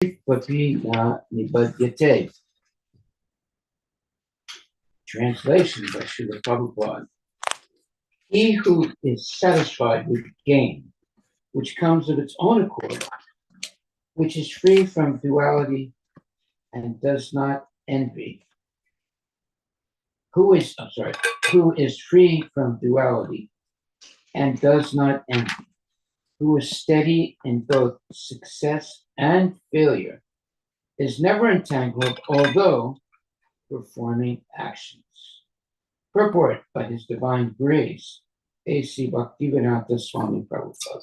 Papi na nibadyate. Translation by Srila Prabhupada. He who is satisfied with gain, which comes of its own accord, which is free from duality and does not envy. Who is free from duality and does not envy, who is steady in both success and failure, is never entangled, although performing actions. Purport by His Divine Grace, A.C. Bhaktivedanta Swami Prabhupada.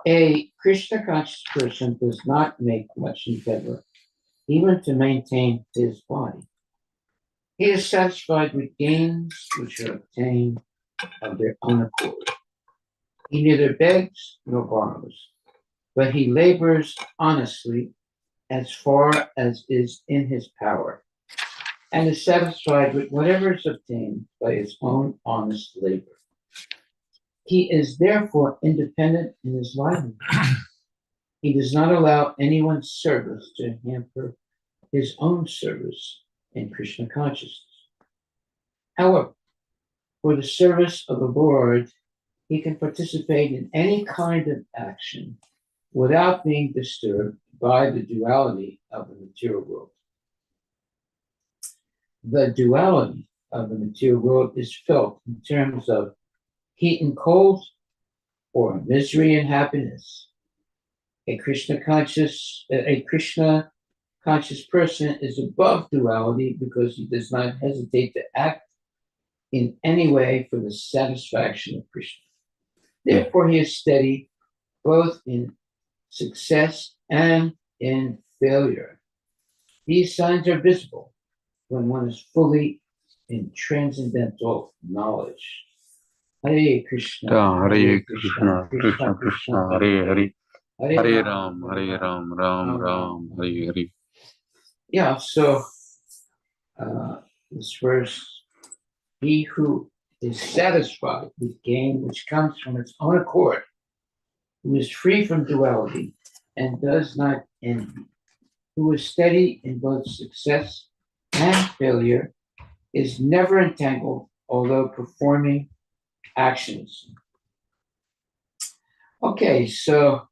A Krishna conscious person does not make much endeavor even to maintain his body. He is satisfied with gains which are obtained of their own accord. He neither begs nor borrows, but he labors honestly as far as is in his power, and is satisfied with whatever is obtained by his own honest labor. He is therefore independent in his livelihood. He does not allow anyone's service to hamper his own service in Krishna consciousness. However, for the service of the Lord, he can participate in any kind of action without being disturbed by the duality of the material world. The duality of the material world is felt in terms of heat and cold, or misery and happiness. A Krishna conscious person is above duality because he does not hesitate to act in any way for the satisfaction of Krishna. Therefore, he is steady both in success and in failure. These signs are visible when one is fully in transcendental knowledge. Hare Krishna, Hare Krishna, Krishna Krishna, Hare Hare, Hare Ram, Hare Ram, Ram Ram, Hare Hare. Yeah, so this verse, he who is satisfied with gain which comes from its own accord, who is free from duality and does not envy, who is steady in both success and failure, is never entangled, although performing actions. Okay, so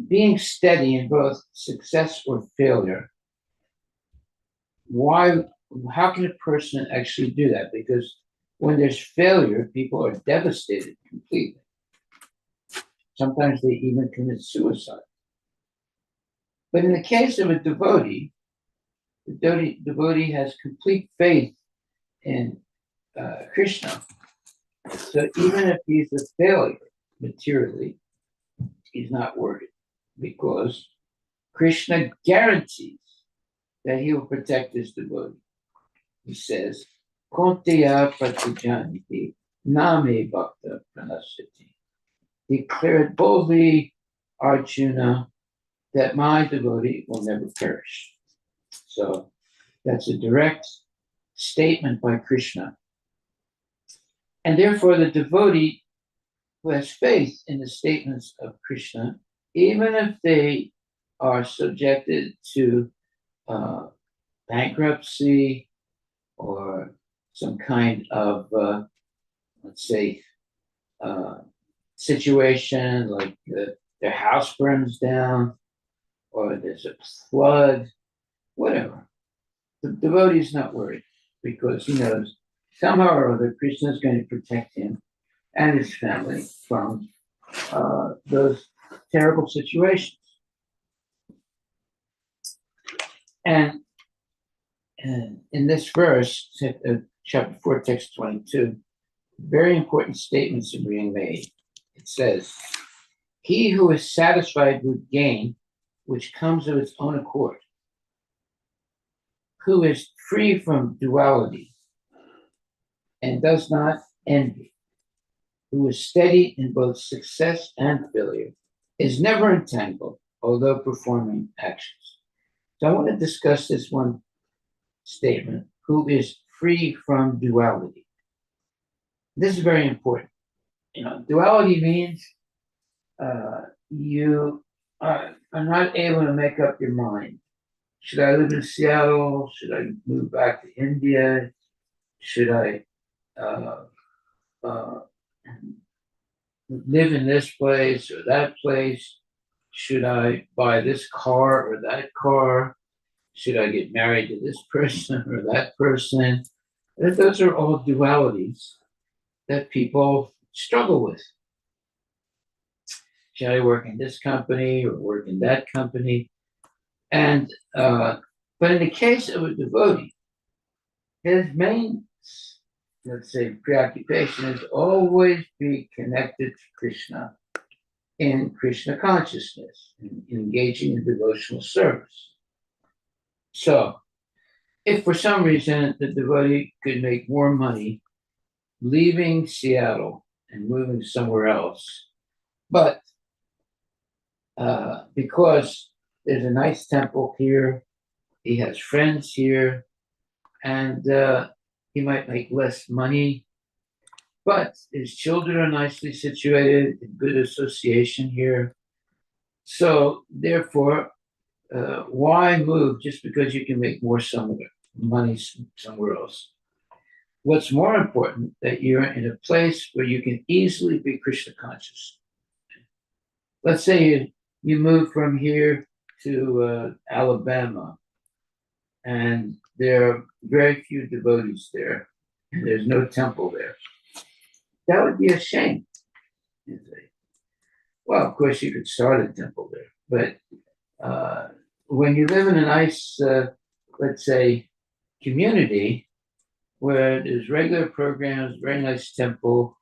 being steady in both success or failure, how can a person actually do that? Because when there's failure, people are devastated completely. Sometimes they even commit suicide. But in the case of a devotee, the devotee has complete faith in Krishna. So even if he's a failure materially, he's not worried, because Krishna guarantees that he will protect his devotee. He says, Konteya Pratijaniti Name Bhakta Pranasati. Declare it boldly, Arjuna, that my devotee will never perish. So that's a direct statement by Krishna. And therefore, the devotee who has faith in the statements of Krishna, even if they are subjected to bankruptcy or some kind of, let's say, situation like their house burns down or there's a flood, whatever. The devotee is not worried because he knows somehow or other Krishna is going to protect him and his family from those terrible situations. And in this verse, chapter 4, text 22, very important statements are being made. It says, he who is satisfied with gain, which comes of its own accord, who is free from duality and does not envy, who is steady in both success and failure, is never entangled, although performing actions. So I want to discuss this one statement, who is free from duality. This is very important. Duality means you are not able to make up your mind. Should I live in Seattle? Should I move back to India? Should I uh, uh, live in this place or that place? Should I buy this car or that car? Should I get married to this person or that person? Those are all dualities that people struggle with. Should I work in this company or work in that company? And but in the case of a devotee, his main, let's say, preoccupation is always be connected to Krishna in Krishna consciousness, in engaging in devotional service. So, if for some reason the devotee could make more money leaving Seattle and moving somewhere else, but because there's a nice temple here, he has friends here, and he might make less money, but his children are nicely situated, in good association here. So, therefore, why move just because you can make more money somewhere else? What's more important, that you're in a place where you can easily be Krishna conscious. Let's say you move from here to Alabama, and there are very few devotees there, and there's no temple there. That would be a shame. Well, of course, you could start a temple there, but when you live in a nice, let's say, community where there's regular programs, very nice temple,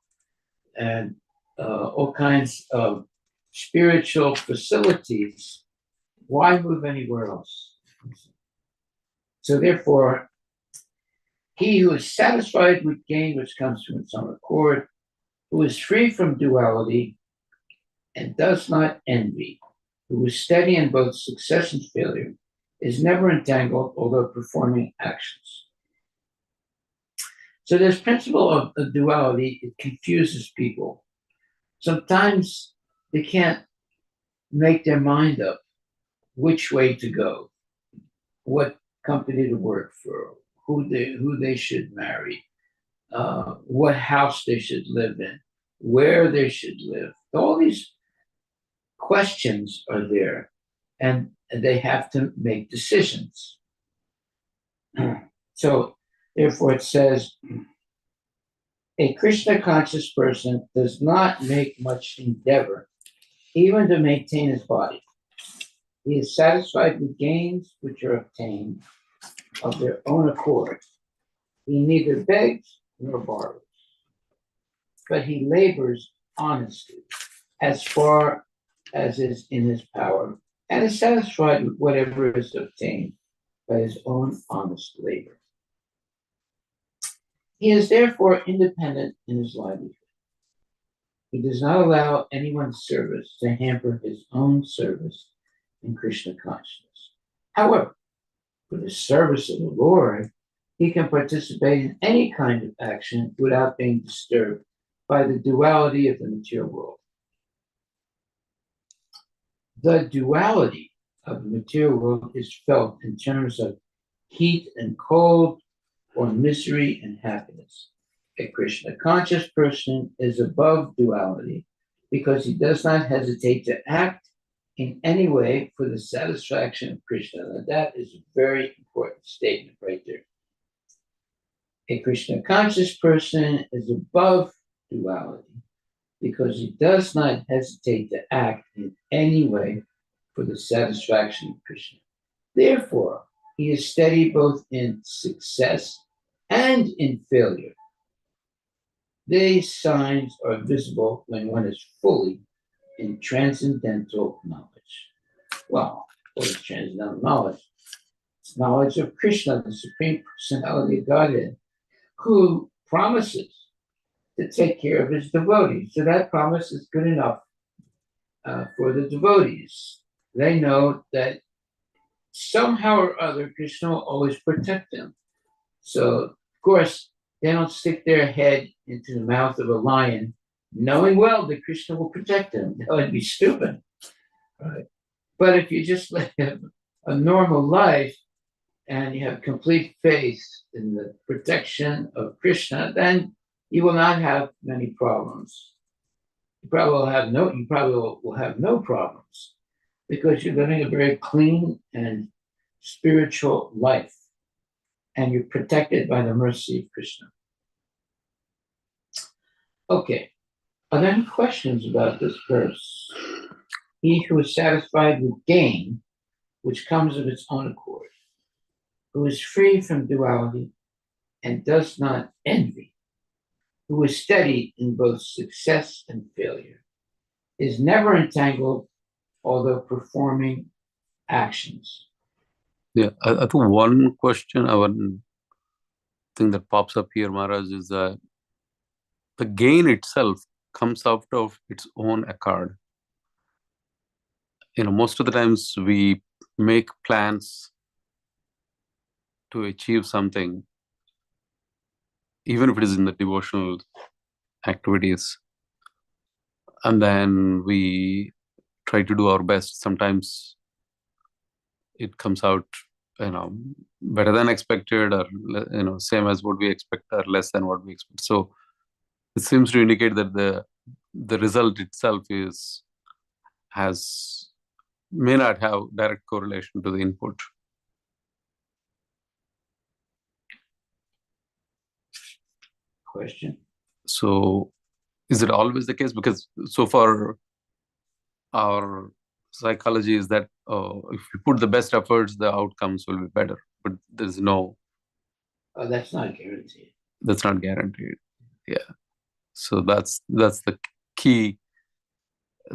and all kinds of spiritual facilities, why move anywhere else? So therefore, he who is satisfied with gain which comes from its own accord, who is free from duality and does not envy, who is steady in both success and failure, is never entangled, although performing actions. So this principle of duality, it confuses people. Sometimes they can't make their mind up which way to go, what company to work for, who they should marry, what house they should live in, where they should live. All these questions are there, and they have to make decisions. So, therefore, it says, a Krishna conscious person does not make much endeavor, even to maintain his body. He is satisfied with gains which are obtained of their own accord. He neither begs nor borrows, but he labors honestly as far as is in his power, and is satisfied with whatever is obtained by his own honest labor. He is therefore independent in his livelihood. He does not allow anyone's service to hamper his own service in Krishna consciousness. However, for the service of the Lord, he can participate in any kind of action without being disturbed by the duality of the material world. The duality of the material world is felt in terms of heat and cold, or misery and happiness. A Krishna conscious person is above duality because he does not hesitate to act in any way for the satisfaction of Krishna. Now, that is a very important statement right there. A Krishna conscious person is above duality because he does not hesitate to act in any way for the satisfaction of Krishna. Therefore, he is steady both in success and in failure. These signs are visible when one is fully in transcendental knowledge. Well, what is transcendental knowledge? It's knowledge of Krishna, the Supreme Personality of Godhead, who promises to take care of his devotees. So that promise is good enough for the devotees. They know that somehow or other, Krishna will always protect them. So, of course, they don't stick their head into the mouth of a lion knowing well that Krishna will protect them. That would be stupid. Right? But if you just live a normal life and you have complete faith in the protection of Krishna, then you will not have many problems. You probably will have no problems because you're living a very clean and spiritual life, and you're protected by the mercy of Krishna. Okay, are there any questions about this verse? He who is satisfied with gain, which comes of its own accord, who is free from duality and does not envy, who is steady in both success and failure, is never entangled, although performing actions. Yeah, I think one question, one thing that pops up here, Maharaj, is that the gain itself comes out of its own accord. Most of the times we make plans to achieve something, even if it is in the devotional activities, and then we try to do our best. Sometimes it comes out better than expected, or same as what we expect, or less than what we expect. So it seems to indicate that the result itself may not have direct correlation to the input. Question. So is it always the case? Because so far our psychology is that if you put the best efforts, the outcomes will be better. But there's no. That's not guaranteed. That's not guaranteed. Yeah. So that's the key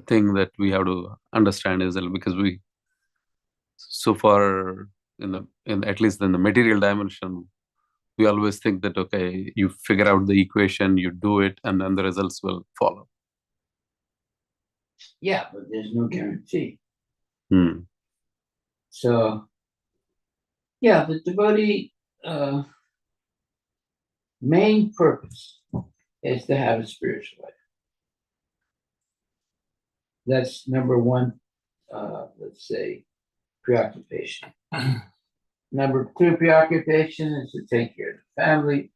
thing that we have to understand, is that because we so far in at least in the material dimension, we always think that, okay, you figure out the equation, you do it, and then the results will follow. Yeah, but there's no guarantee. Hmm. So, yeah, the devotee main purpose is to have a spiritual life. That's number one, let's say, preoccupation. Number two preoccupation is to take care of the family.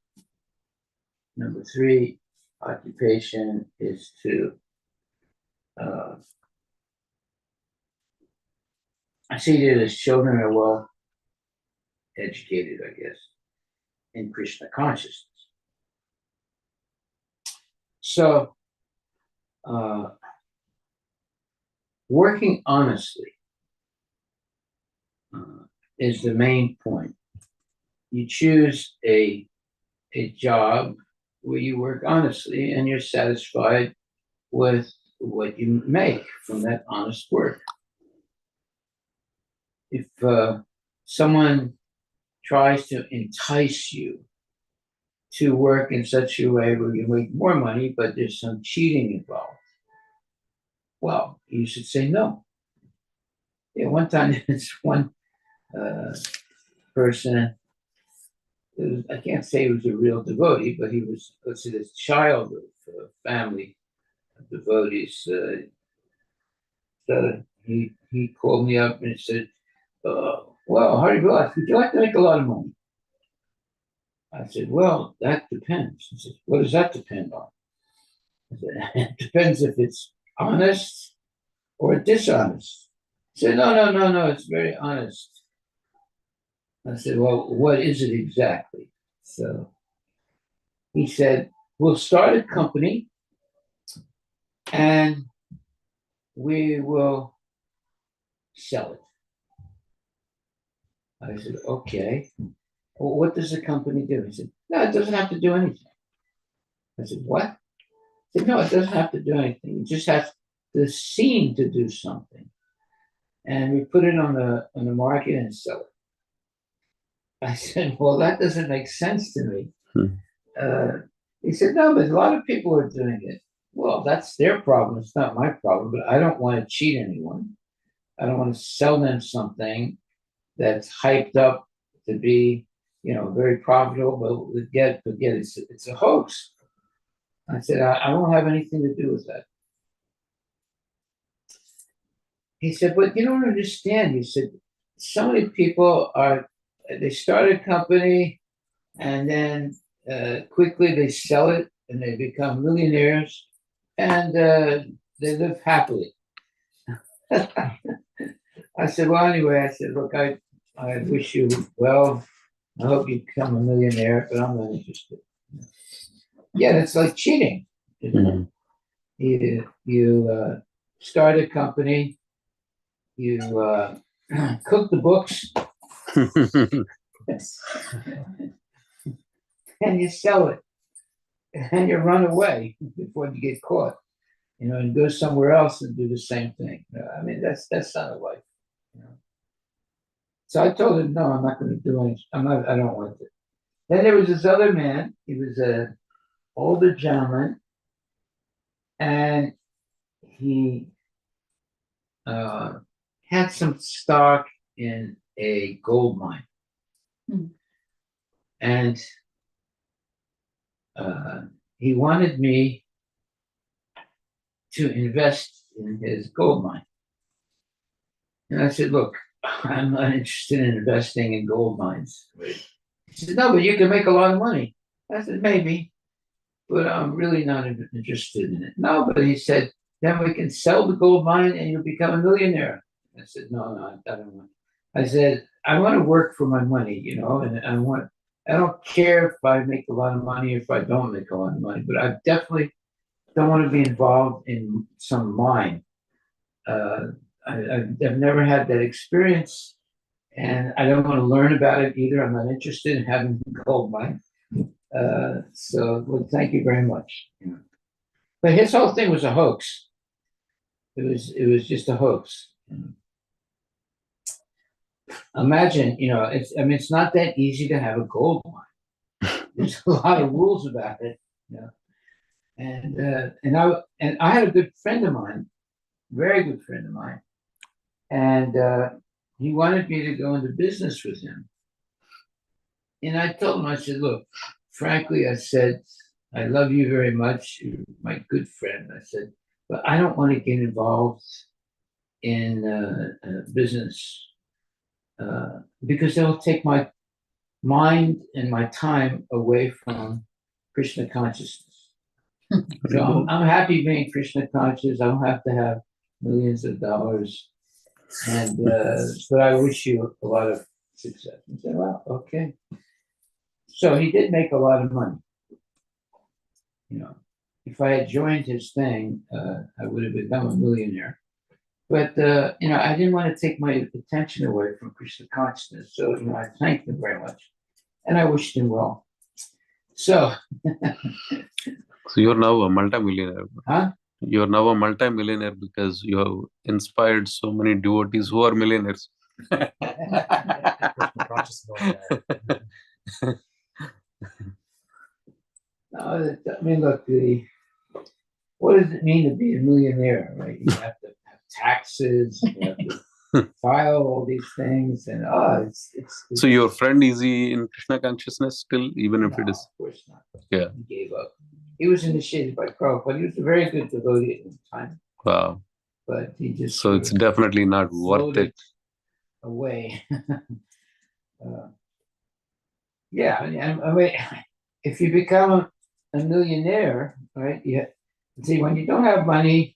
Number three occupation is to see that his children are well educated, I guess, in Krishna consciousness. So, working honestly is the main point. You choose a job where you work honestly and you're satisfied with what you make from that honest work. If someone tries to entice you to work in such a way where you make more money, but there's some cheating involved, well, you should say no. Yeah, one time there's one person, I can't say he was a real devotee, but he was, let's say, this child of a family of devotees. So he called me up and said, well, Harivilas, would you like to make a lot of money? I said, well, that depends. He said, what does that depend on? I said, it depends if it's honest or dishonest. He said, no, it's very honest. I said, well, what is it exactly? So he said, we'll start a company and we will sell it. I said, okay. Well, what does the company do? He said, no, it doesn't have to do anything. I said, what? He said, no, it doesn't have to do anything. It just has to seem to do something. And we put it on the market and sell it. I said, well, that doesn't make sense to me. He said, no, but a lot of people are doing it. Well, that's their problem. It's not my problem, but I don't want to cheat anyone. I don't want to sell them something that's hyped up to be, very profitable, but forget it's a hoax. I said, I won't have anything to do with that. He said, but you don't understand. He said, so many people they start a company and then quickly they sell it and they become millionaires and they live happily. I said, well, anyway, I said, look, I wish you well. I hope you become a millionaire, but I'm not interested. Yeah, that's like cheating. Mhm. You start a company, you cook the books, and you sell it, and you run away before you get caught, and go somewhere else and do the same thing. I mean, that's not a life. So I told him, no, I'm not going to do anything. I don't want it. Then there was this other man. He was an older gentleman, and he had some stock in a gold mine. Hmm. And he wanted me to invest in his gold mine. And I said, look, I'm not interested in investing in gold mines. He said, no, but you can make a lot of money. I said, maybe, but I'm really not interested in it. No, but he said, then we can sell the gold mine and you'll become a millionaire. I said, no, I don't want. I said, I want to work for my money, and I don't care if I make a lot of money, if I don't make a lot of money, but I definitely don't want to be involved in some mine. I've never had that experience, and I don't want to learn about it either. I'm not interested in having a gold mine. Well, thank you very much. But his whole thing was a hoax. It was just a hoax. Imagine, it's not that easy to have a gold mine. There's a lot of rules about it. And I had a good friend of mine, very good friend of mine, and he wanted me to go into business with him. And I told him, I said, look, frankly, I said, I love you very much. You're my good friend. I said, but I don't want to get involved in business because they'll take my mind and my time away from Krishna consciousness. So I'm happy being Krishna conscious. I don't have to have millions of dollars. And but I wish you a lot of success. I said, well, okay. So he did make a lot of money. If I had joined his thing, I would have become a millionaire. But I didn't want to take my attention away from Krishna consciousness. So I thanked him very much, and I wished him well. So, So you're now a multimillionaire. huh? You're now a multimillionaire because you have inspired so many devotees who are millionaires. No, I mean, look, what does it mean to be a millionaire, right? You have to have taxes, you have to file all these things, and it's So your friend is he in Krishna consciousness still, even if no, it is? of course not. Yeah. He gave up. He was initiated by Prabhupada. He was a very good devotee at the time, Wow. but he just So it's definitely not worth floated it. away. Yeah, I mean, if you become a millionaire, right? See, when you don't have money,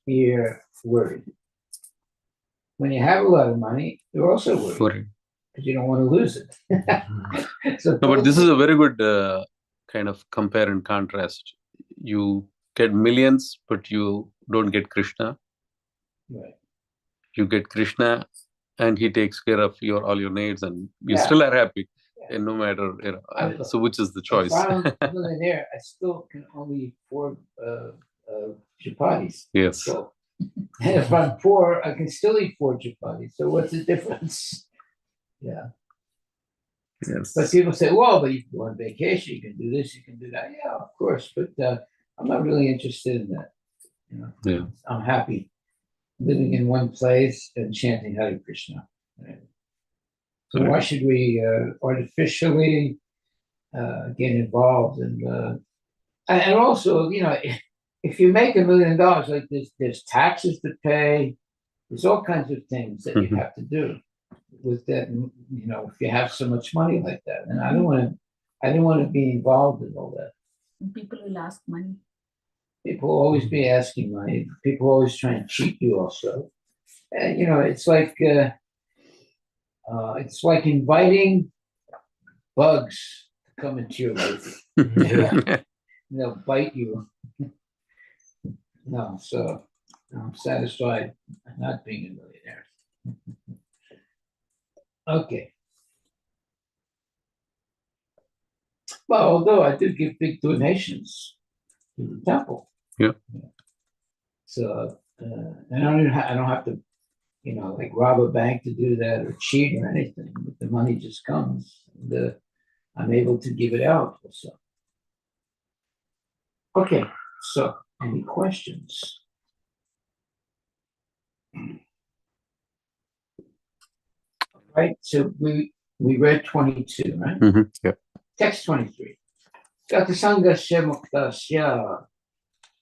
you're worried. When you have a lot of money, you're also worried Worried. because you don't want to lose it. So No, but this is a very good kind of compare and contrast. You get millions, but you don't get Krishna. right. You get Krishna, and he takes care of all your needs, and you Yeah. still are happy, Yeah. and no matter I- so which is the choice? If I'm a millionaire, I still can only afford chapatis. Yes. So, and if I'm poor, I can still eat 4 chapatis. So what's the difference? Yeah. Yes. But people say, well, but you can go on vacation, you can do this, you can do that. Yeah, of course. But I'm not really interested in that. Yeah. I'm happy living in one place and chanting Hare Krishna. Right? So why should we artificially get involved in And also, if you make $1 million, like there's taxes to pay, there's all kinds of things that you have to do with that. If you have so much money like that, and I didn't want to be involved in all that. People will ask money. People will always be asking money. People always try and cheat you also. And, it's like inviting bugs to come into your life. They'll bite you. No, so I'm satisfied not being a millionaire. Okay. Well, although I do give big donations to the temple. Yeah. So, and I don't have to, like rob a bank to do that or cheat or anything. But the money just comes. And, I'm able to give it out also. Okay, so any questions? Right, so we read 22, right? Yeah. Text 23. Gatasangasya muktasya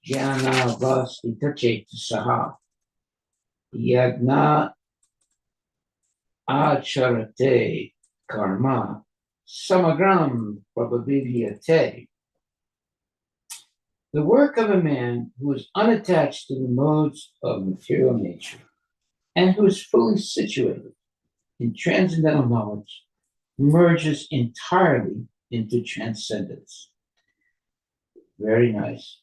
jnana vastita saha yagna acharate karma samagram probabiliate. The work of a man who is unattached to the modes of material nature and who is fully situated in transcendental knowledge merges entirely into transcendence. Very nice.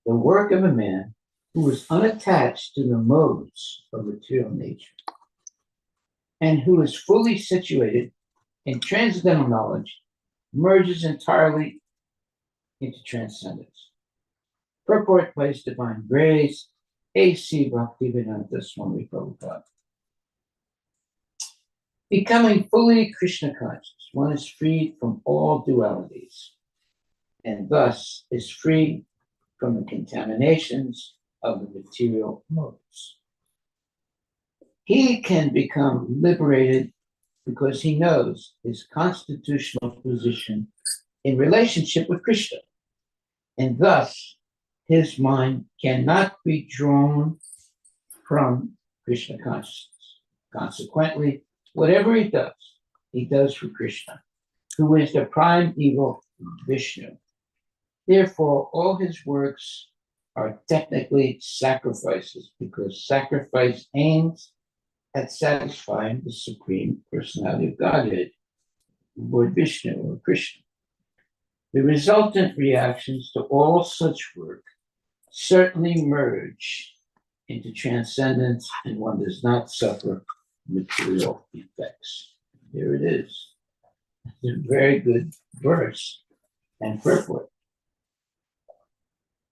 The work of a man who is unattached to the modes of material nature and who is fully situated in transcendental knowledge merges entirely into transcendence. Purport by His Divine Grace, A.C. Bhaktivedanta Swami Prabhupada. Becoming fully Krishna conscious, one is freed from all dualities and thus is free from the contaminations of the material modes. He can become liberated because he knows his constitutional position in relationship with Krishna, and thus his mind cannot be drawn from Krishna consciousness. Consequently, whatever he does for Krishna, who is the primeval Vishnu. Therefore, all his works are technically sacrifices because sacrifice aims at satisfying the Supreme Personality of Godhead, Lord Vishnu or Krishna. The resultant reactions to all such work certainly merge into transcendence, and one does not suffer material effects. Here it is. It's a very good verse and purport.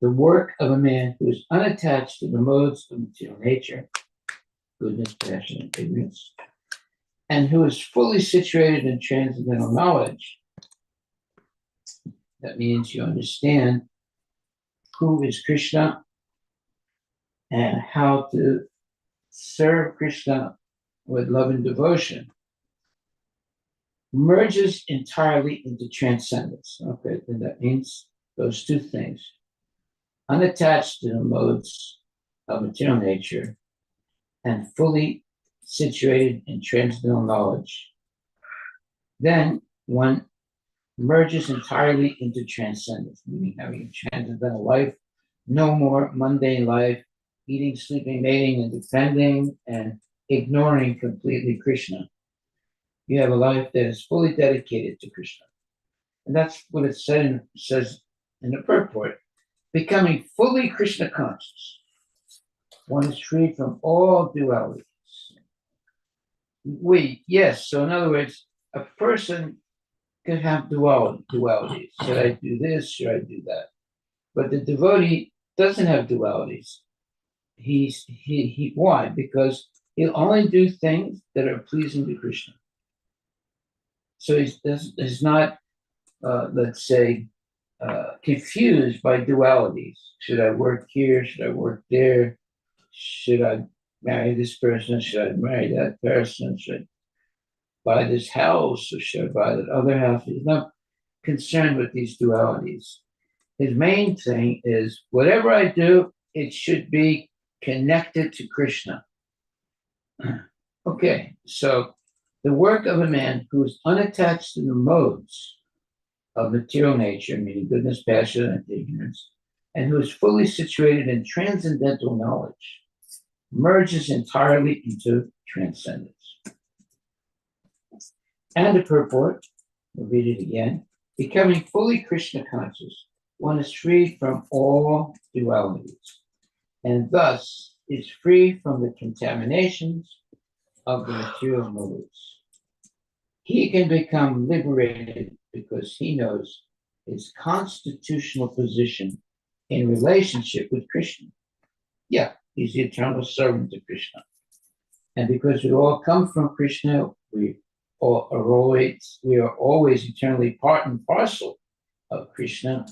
The work of a man who is unattached to the modes of material nature, goodness, passion, and ignorance, and who is fully situated in transcendental knowledge. That means you understand who is Krishna and how to serve Krishna with love and devotion, merges entirely into transcendence. Okay, then that means those two things. Unattached to the modes of material nature and fully situated in transcendental knowledge. Then one merges entirely into transcendence, meaning having a transcendental life, no more mundane life, eating, sleeping, mating, and defending, and ignoring completely Krishna. You have a life that is fully dedicated to Krishna. And that's what it says in the purport. Becoming fully Krishna conscious, one is freed from all dualities. Yes, so in other words, a person could have dualities. Should I do this? Should I do that? But the devotee doesn't have dualities. Why? Because he'll only do things that are pleasing to Krishna. So he's not, let's say, confused by dualities. Should I work here? Should I work there? Should I marry this person? Should I marry that person? Should I buy this house? Or should I buy that other house? He's not concerned with these dualities. His main thing is whatever I do, it should be connected to Krishna. Okay, so the work of a man who is unattached to the modes of material nature, meaning goodness, passion, and ignorance, and who is fully situated in transcendental knowledge, merges entirely into transcendence. And the purport, we'll read it again, becoming fully Krishna conscious, one is freed from all dualities, and thus is free from the contaminations of the material modes. He can become liberated because he knows his constitutional position in relationship with Krishna. Yeah, he's the eternal servant of Krishna. And because we all come from Krishna, we are always eternally part and parcel of Krishna.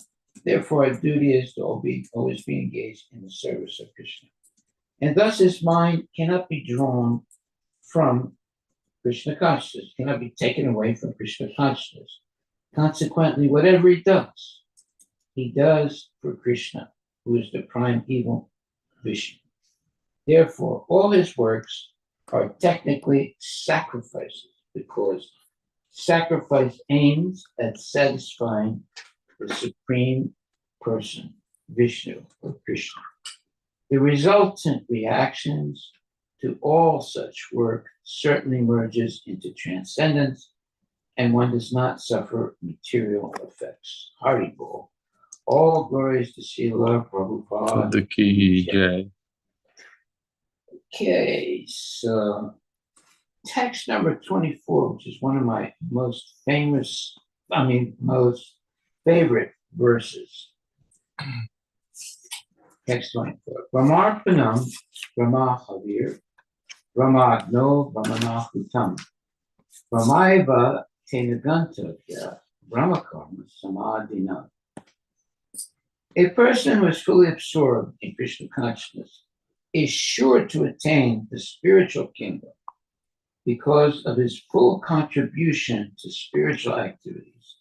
Therefore, our duty is to always be engaged in the service of Krishna. And thus his mind cannot be drawn from Krishna consciousness, cannot be taken away from Krishna consciousness. Consequently, whatever he does for Krishna, who is the primeval Vishnu. Therefore, all his works are technically sacrifices, because sacrifice aims at satisfying the Supreme Person, Vishnu or Krishna. The resultant reactions to all such work certainly merges into transcendence, and one does not suffer material effects. Haribol. All glories to Srila Prabhupada. The key, yeah. Okay, so text number 24, which is one of my most favorite verses. Text 24. Brahmarpanam, Brahmahavir, Brahmagno, Brahmanahutam, Brahmaiva Tenagantavya, Brahmakarma Samadhina. A person who is fully absorbed in Krishna consciousness is sure to attain the spiritual kingdom because of his full contribution to spiritual activities,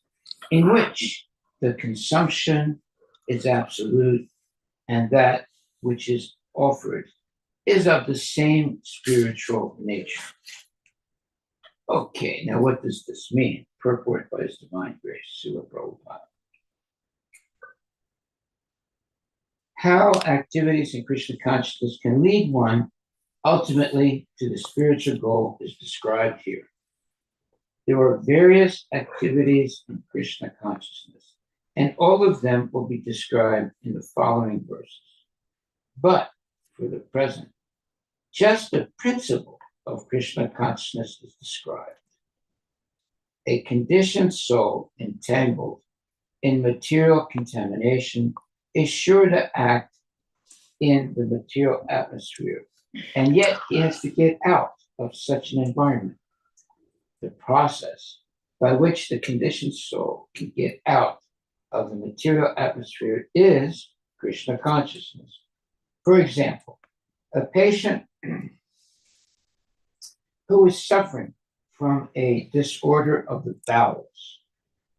in which the consumption is absolute and that which is offered is of the same spiritual nature. Okay, now what does this mean? Purport by His Divine Grace, Srila Prabhupada. How activities in Krishna consciousness can lead one ultimately to the spiritual goal is described here. There are various activities in Krishna consciousness, and all of them will be described in the following verses. But for the present, just the principle of Krishna consciousness is described. A conditioned soul entangled in material contamination is sure to act in the material atmosphere, and yet he has to get out of such an environment. The process by which the conditioned soul can get out of the material atmosphere is Krishna consciousness. For example, a patient who is suffering from a disorder of the bowels,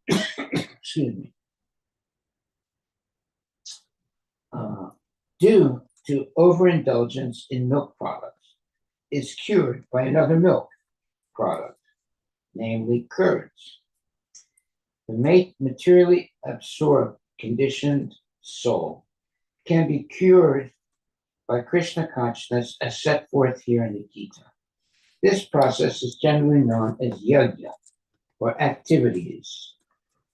excuse me, due to overindulgence in milk products, is cured by another milk product, namely curds. The materially absorbed conditioned soul can be cured by Krishna consciousness as set forth here in the Gita. This process is generally known as yajna, or activities,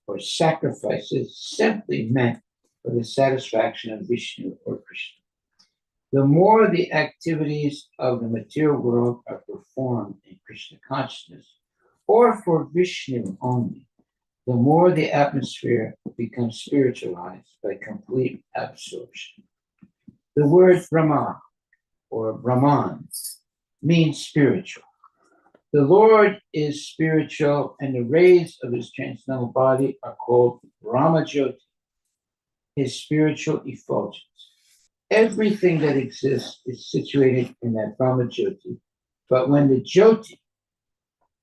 or sacrifices simply meant for the satisfaction of Vishnu or Krishna. The more the activities of the material world are performed in Krishna consciousness, or for Vishnu only, the more the atmosphere becomes spiritualized by complete absorption. The word Brahma, or Brahman, means spiritual. The Lord is spiritual, and the rays of his transcendental body are called Brahmajyoti, his spiritual effulgence. Everything that exists is situated in that Brahmajyoti, but when the Jyoti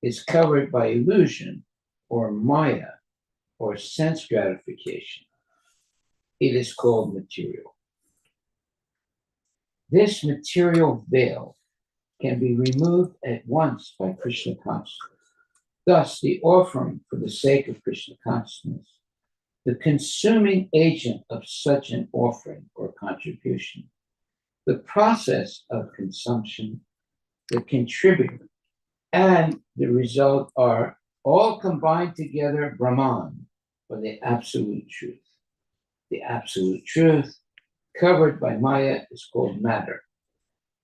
is covered by illusion, or Maya, or sense gratification, it is called material. This material veil can be removed at once by Krishna consciousness. Thus, the offering for the sake of Krishna consciousness, the consuming agent of such an offering or contribution, the process of consumption, the contributor, and the result are all combined together Brahman, or the absolute truth. The absolute truth, covered by Maya, is called matter.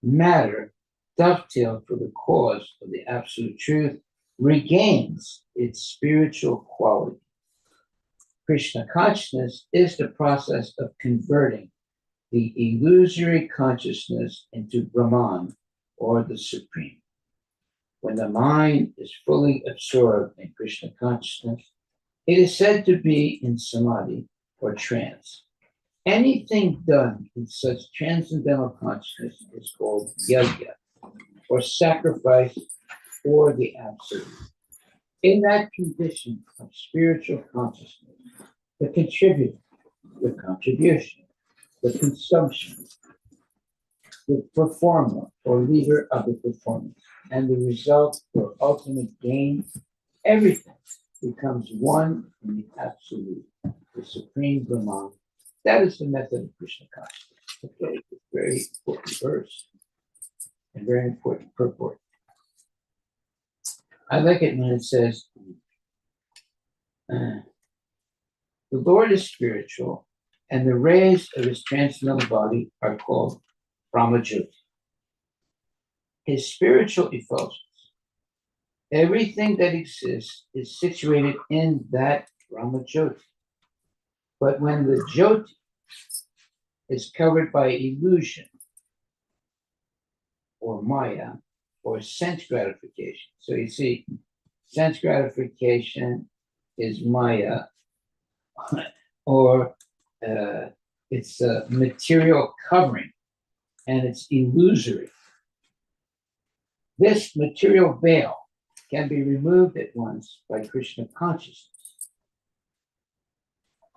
Matter, dovetailed for the cause of the absolute truth, regains its spiritual quality. Krishna consciousness is the process of converting the illusory consciousness into Brahman, or the Supreme. When the mind is fully absorbed in Krishna consciousness, it is said to be in samadhi, or trance. Anything done in such transcendental consciousness is called yajna, or sacrifice for the absolute. In that condition of spiritual consciousness, the contributor, the contribution, the consumption, the performer or leader of the performance, and the result or ultimate gain, everything becomes one in the absolute, the supreme Brahman. That is the method of Krishna consciousness. Okay, it's a very important verse and very important purport. I like it when it says, the Lord is spiritual, and the rays of his transcendental body are called Brahmajyoti. His spiritual effulgence, everything that exists is situated in that Brahmajyoti. But when the Jyoti is covered by illusion, or Maya, or sense gratification. So you see, sense gratification is Maya, or it's a material covering, and it's illusory. This material veil can be removed at once by Krishna consciousness.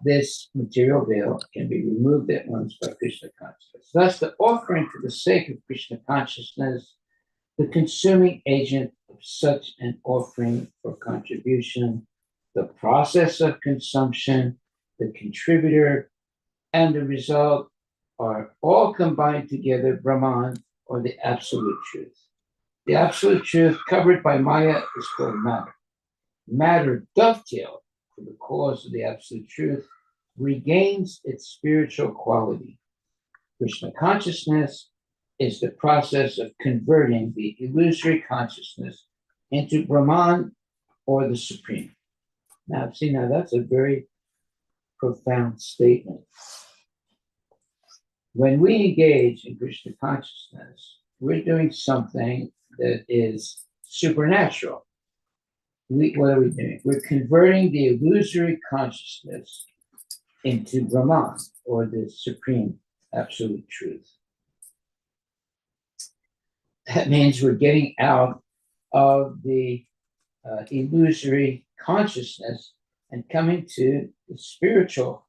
This material veil can be removed at once by Krishna consciousness. Thus, the offering for the sake of Krishna consciousness, the consuming agent of such an offering or contribution, the process of consumption, the contributor, and the result are all combined together Brahman, or the absolute truth. The absolute truth covered by Maya is called matter. Matter dovetailed for the cause of the absolute truth regains its spiritual quality. Krishna consciousness is the process of converting the illusory consciousness into Brahman, or the Supreme. Now, see, now that's a very profound statement. When we engage in Krishna consciousness, we're doing something that is supernatural. What are we doing? We're converting the illusory consciousness into Brahman, or the supreme absolute truth. That means we're getting out of the illusory consciousness and coming to the spiritual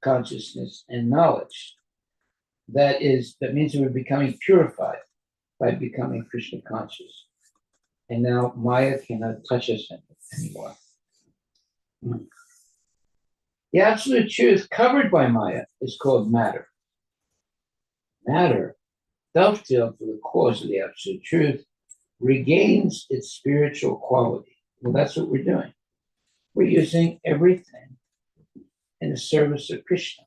consciousness and knowledge. That means we're becoming purified by becoming Krishna conscious. And now Maya cannot touch us anymore. The absolute truth covered by Maya is called matter. Matter, dovetailed for the cause of the absolute truth, regains its spiritual quality. Well, that's what we're doing. We're using everything in the service of Krishna.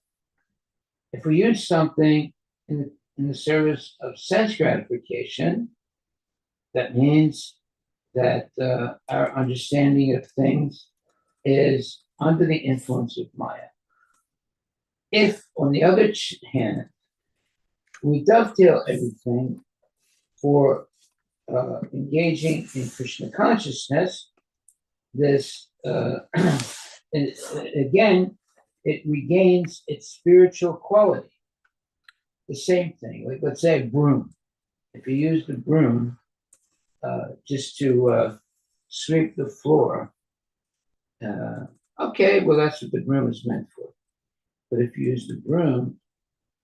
If we use something in the service of sense gratification, that means that our understanding of things is under the influence of Maya. If, on the other hand, we dovetail everything for engaging in Krishna consciousness, this again, it regains its spiritual quality. The same thing, like let's say a broom. If you use the broom just to sweep the floor, okay, well, that's what the broom is meant for. But if you use the broom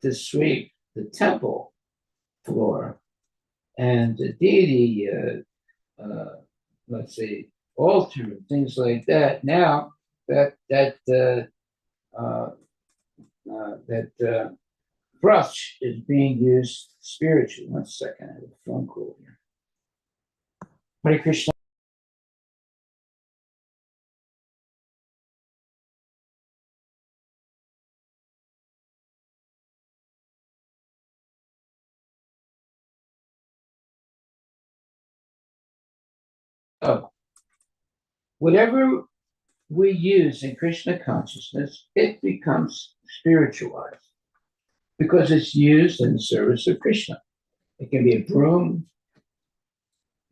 to sweep the temple floor and the deity, let's say, altar, things like that, now that brush is being used spiritually. 1 second, I have a phone call here. Hare Krishna. Whatever we use in Krishna consciousness, it becomes spiritualized because it's used in the service of Krishna. It can be a broom,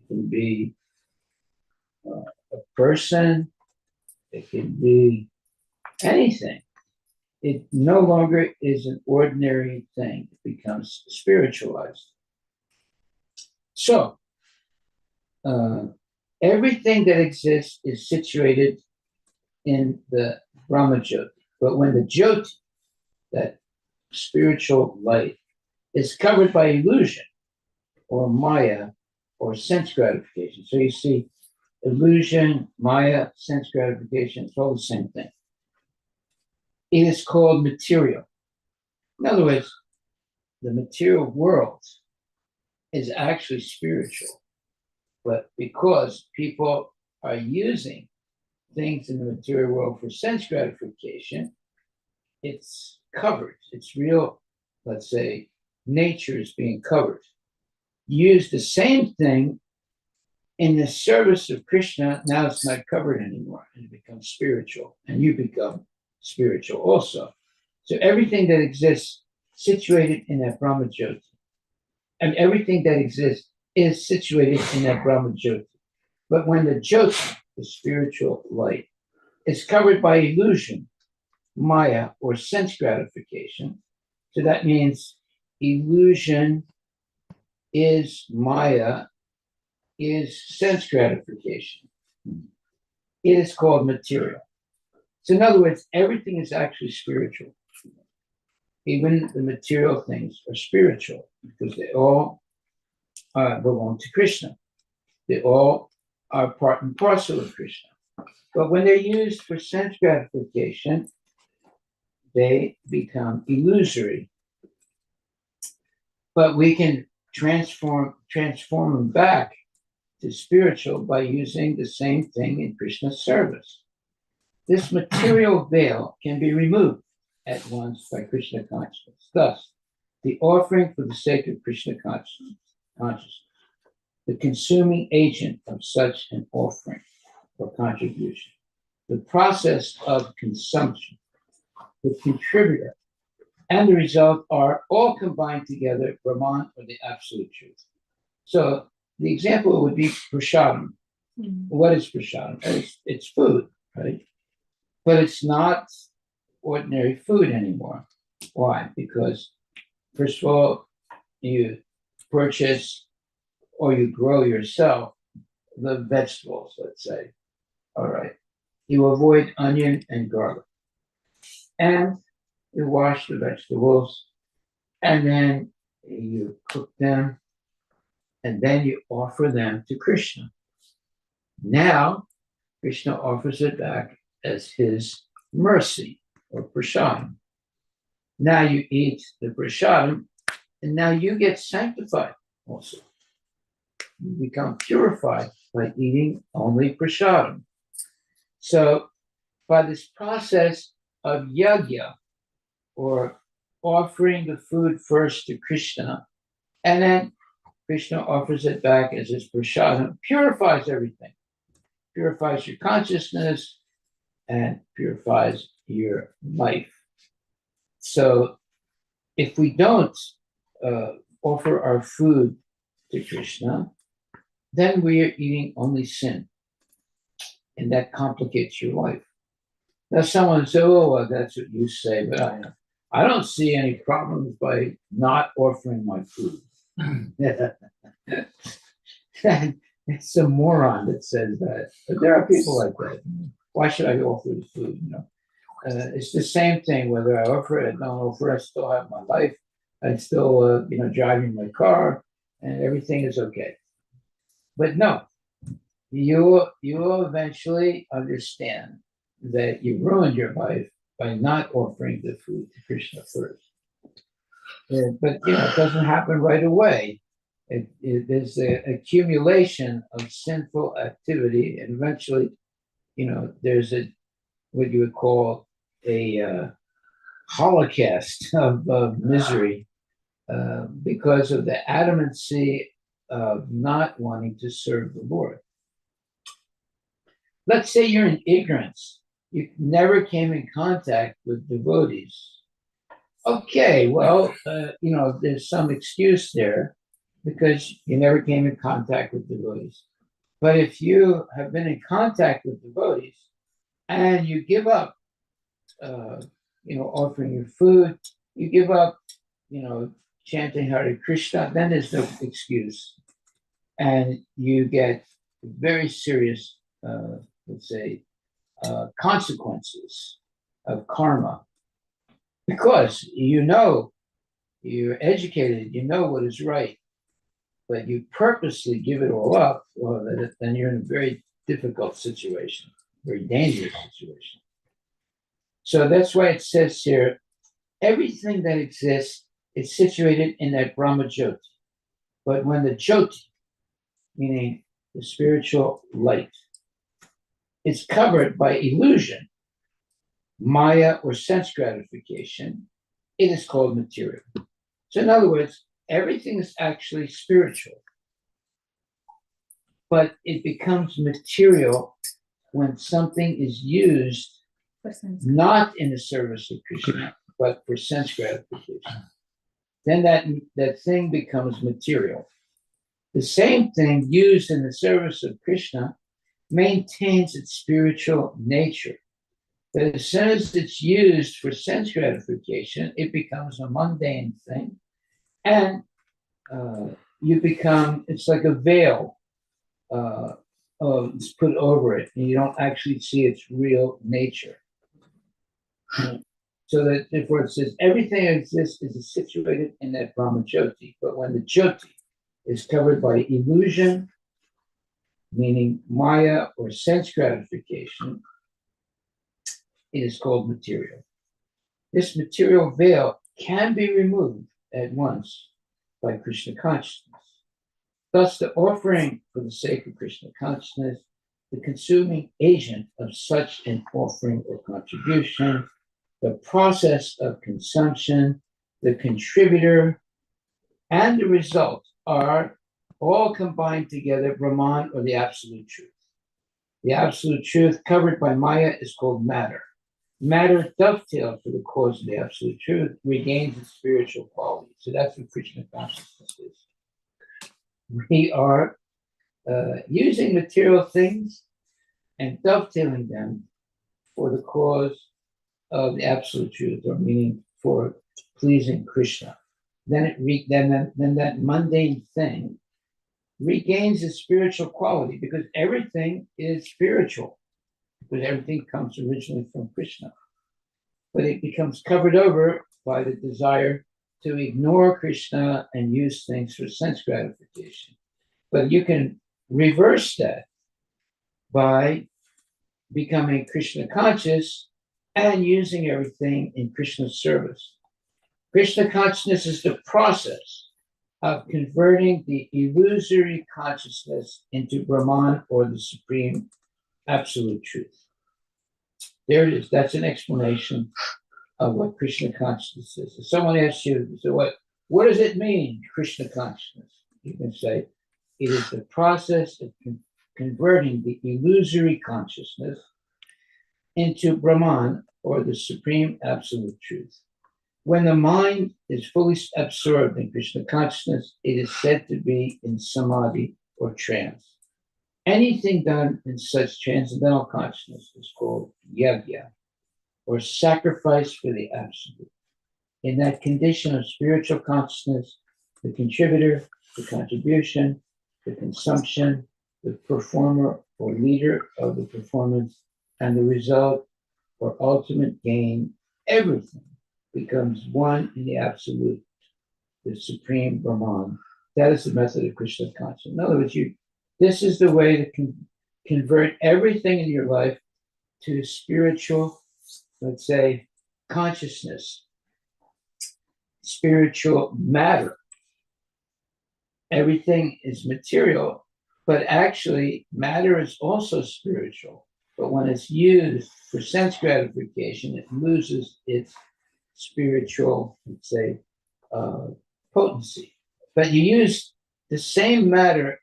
it can be a person, it can be anything. It no longer is an ordinary thing, it becomes spiritualized. So, everything that exists is situated in the Brahmajyoti. But when the Jyoti, that spiritual light, is covered by illusion or Maya or sense gratification. So you see, illusion, Maya, sense gratification, it's all the same thing. It is called material. In other words, the material world is actually spiritual. But because people are using things in the material world for sense gratification, it's covered. It's real, let's say, nature is being covered. Use the same thing in the service of Krishna, now it's not covered anymore, and it becomes spiritual, and you become spiritual also. So everything that exists situated in that Brahmajyoti, and everything that exists is situated in that Brahmajyoti. But when the Jyoti, the spiritual light, is covered by illusion, Maya, or sense gratification, so that means illusion is Maya, is sense gratification. It is called material. So in other words, everything is actually spiritual. Even the material things are spiritual because they all belong to Krishna. They all are part and parcel of Krishna. But when they're used for sense gratification, they become illusory. But we can transform them back to spiritual by using the same thing in Krishna's service. This material veil can be removed at once by Krishna consciousness. Thus, the offering for the sake of Krishna consciousness, the consuming agent of such an offering or contribution, the process of consumption, the contributor, and the result are all combined together, Brahman, or the absolute truth. So the example would be prasadam. What is prasadam? It's food, right? But it's not ordinary food anymore. Why? Because, first of all, you purchase or you grow yourself the vegetables, let's say. All right. You avoid onion and garlic. And you wash the vegetables, and then you cook them, and then you offer them to Krishna. Now, Krishna offers it back as his mercy or prasadam. Now you eat the prasadam, and now you get sanctified also. You become purified by eating only prasadam. So, by this process of yajna, or offering the food first to Krishna, and then Krishna offers it back as his prasadam, purifies everything, purifies your consciousness, and purifies your life. So if we don't offer our food to Krishna, then we are eating only sin, and that complicates your life. Now someone says, oh, well, that's what you say, but I don't see any problems by not offering my food. It's a moron that says that. But there are people like that. Why should I offer the food? It's the same thing, whether I offer it, I don't offer, I still have my life. I'm still, driving my car and everything is okay. But no, you will eventually understand that you ruined your life by not offering the food to Krishna first. But it doesn't happen right away. There's an accumulation of sinful activity, and eventually, there's what you would call a holocaust of misery because of the adamancy of not wanting to serve the Lord. Let's say you're in ignorance. You never came in contact with devotees. Okay, well, there's some excuse there because you never came in contact with devotees. But if you have been in contact with devotees and you give up, offering your food, you give up, chanting Hare Krishna, then there's no excuse. And you get very serious, let's say, consequences of karma. Because you're educated, you know what is right, but you purposely give it all up, well, then you're in a very difficult situation, very dangerous situation. So that's why it says here, everything that exists is situated in that Brahma Jyoti. But when the Jyoti, meaning the spiritual light, is covered by illusion, Maya or sense gratification, it is called material. So in other words, everything is actually spiritual, but it becomes material when something is used not in the service of Krishna, but for sense gratification. Then that thing becomes material. The same thing used in the service of Krishna maintains its spiritual nature. But as soon as it's used for sense gratification, it becomes a mundane thing. And it's like a veil it's put over it, and you don't actually see its real nature. So that therefore it says everything that exists is situated in that Brahma Jyoti. But when the Jyoti is covered by illusion, meaning Maya or sense gratification, it is called material. This material veil can be removed at once by Krishna consciousness. Thus, the offering for the sake of Krishna consciousness, the consuming agent of such an offering or contribution, the process of consumption, the contributor, and the result are all combined together, Brahman, or the absolute truth. The absolute truth covered by Maya is called matter. Matter dovetailed for the cause of the absolute truth regains its spiritual quality. So that's what Krishna consciousness is. We are using material things and dovetailing them for the cause of the absolute truth, or meaning for pleasing Krishna. Then that mundane thing regains its spiritual quality because everything is spiritual, because everything comes originally from Krishna. But it becomes covered over by the desire to ignore Krishna and use things for sense gratification. But you can reverse that by becoming Krishna conscious and using everything in Krishna's service. Krishna consciousness is the process of converting the illusory consciousness into Brahman, or the supreme absolute truth. There it is. That's an explanation of what Krishna consciousness is. If someone asks you, so what does it mean, Krishna consciousness? You can say, it is the process of converting the illusory consciousness into Brahman, or the supreme absolute truth. When the mind is fully absorbed in Krishna consciousness, it is said to be in samadhi or trance. Anything done in such transcendental consciousness is called yajna, or sacrifice for the absolute. In that condition of spiritual consciousness, the contributor, the contribution, the consumption, the performer or leader of the performance, and the result or ultimate gain, everything becomes one in the absolute, the supreme Brahman. That is the method of Krishna consciousness. In other words, this is the way to convert everything in your life to spiritual, let's say, consciousness, spiritual matter. Everything is material, but actually matter is also spiritual. But when it's used for sense gratification, it loses its spiritual, let's say, potency. But you use the same matter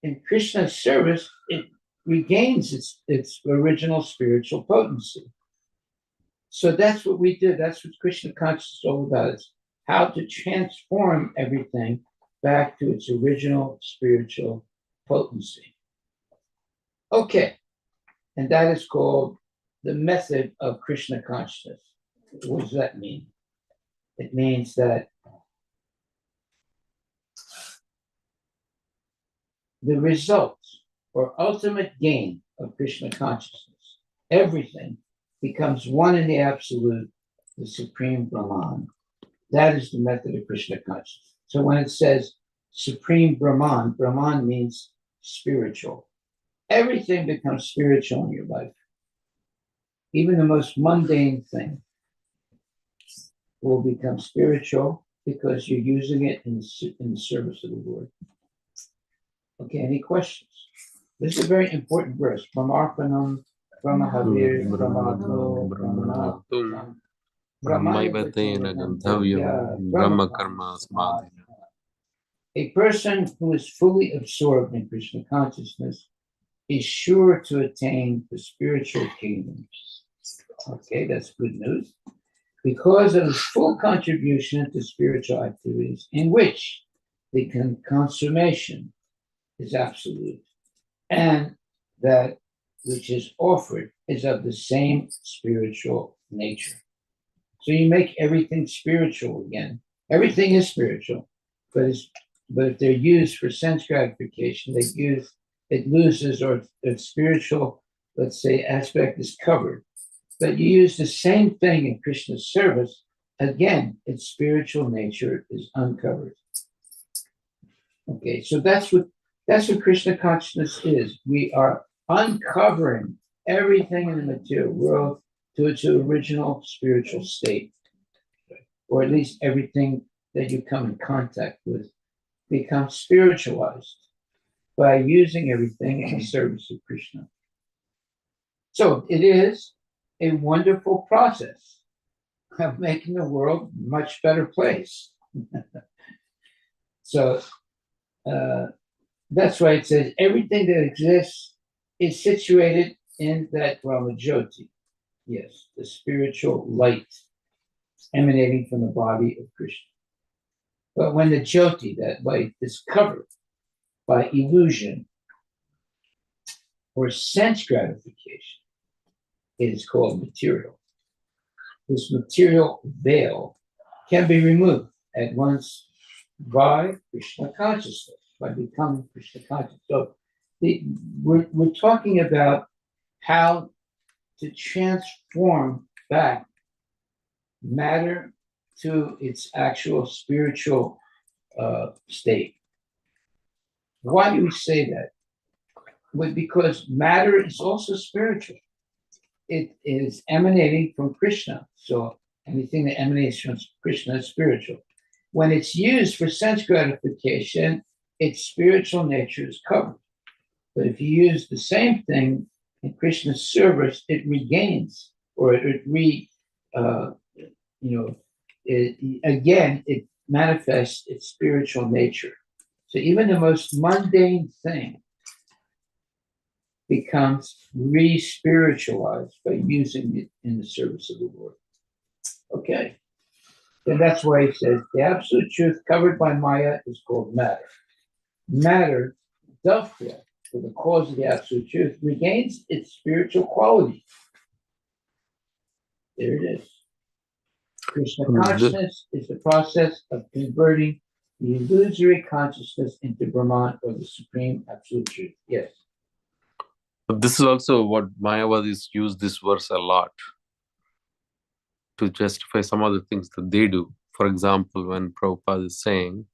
in Krishna's service, it regains its original spiritual potency. So that's what we did. That's what Krishna consciousness is all about. It's how to transform everything back to its original spiritual potency. Okay, and that is called the method of Krishna consciousness. What does that mean? It means that the result or ultimate gain of Krishna consciousness, everything becomes one in the absolute, the supreme Brahman. That is the method of Krishna consciousness. So when it says supreme Brahman, Brahman means spiritual. Everything becomes spiritual in your life. Even the most mundane thing will become spiritual because you're using it in the service of the Lord. Okay, any questions? This is a very important verse. Brahmarpanam, Brahmahavir, Brahmatno, Brahmanatum, Brahmaivatena Gandhavyam Brahma Karma Samadhi. A person who is fully absorbed in Krishna consciousness is sure to attain the spiritual kingdom. Okay, that's good news. Because of his full contribution to spiritual activities in which the consummation is absolute, and that which is offered is of the same spiritual nature. So you make everything spiritual again. Everything is spiritual, but if they're used for sense gratification, it loses, or its spiritual, let's say, aspect is covered. But you use the same thing in Krishna's service, again, its spiritual nature is uncovered. Okay, so that's what Krishna consciousness is. We are uncovering everything in the material world to its original spiritual state, or at least everything that you come in contact with becomes spiritualized by using everything in the service of Krishna. So it is a wonderful process of making the world a much better place. So that's why it says everything that exists is situated in that Brahma Jyoti. Yes, the spiritual light emanating from the body of Krishna. But when the Jyoti, that light, is covered by illusion or sense gratification, it is called material. This material veil can be removed at once by Krishna consciousness, by becoming Krishna conscious. So we're talking about how to transform back matter to its actual spiritual state. Why do we say that? Well, because matter is also spiritual. It is emanating from Krishna. So anything that emanates from Krishna is spiritual. When it's used for sense gratification, its spiritual nature is covered. But if you use the same thing in Krishna's service, it regains, or it manifests its spiritual nature. So even the most mundane thing becomes re-spiritualized by using it in the service of the Lord. Okay. And that's why he says the absolute truth covered by Maya is called matter. Matter, dovetail for the cause of the absolute truth, regains its spiritual quality. There it is. Krishna consciousness is the process of converting the illusory consciousness into Brahman, or the supreme absolute truth. Yes. But this is also what Mayavadis use this verse a lot. to justify some other things that they do. For example, when Prabhupada is saying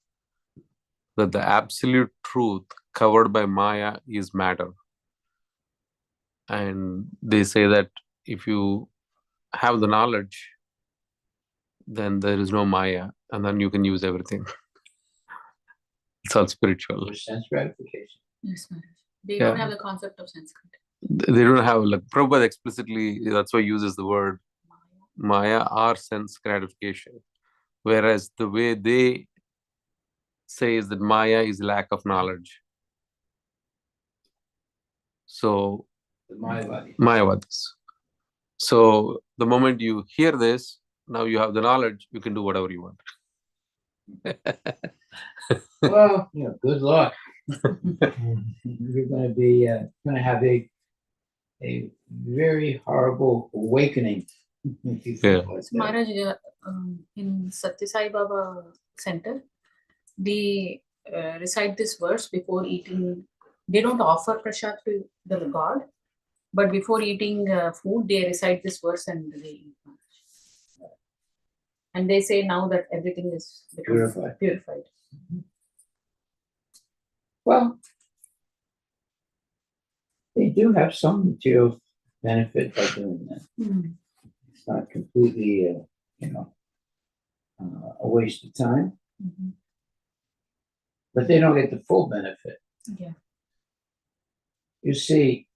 that the absolute truth covered by Maya is matter. And they say that if you have the knowledge, then there is no Maya, and then you can use everything. It's all spiritual. For sense gratification. Yes, Maharaj. They Yeah. don't have the concept of Sanskrit. They don't have, like, Prabhupada explicitly, that's why he uses the word Maya or sense gratification. Whereas the way they say is that Maya is lack of knowledge. So, The Mayavadi. Mayavadis. So, the moment you hear this, now you have the knowledge, you can do whatever you want. Well, good luck. You're going to be going to have a very horrible awakening. If you think Yeah. like So, that. Maharaj, in Satya Sai Baba Center, they recite this verse before eating. They don't offer prasad to the God, but before eating food, they recite this verse and they eat. And they say now that everything is become purified. Well, they do have some material benefit by doing that. Mm. It's not completely, a waste of time, Mhm. but they don't get the full benefit. Yeah. You see,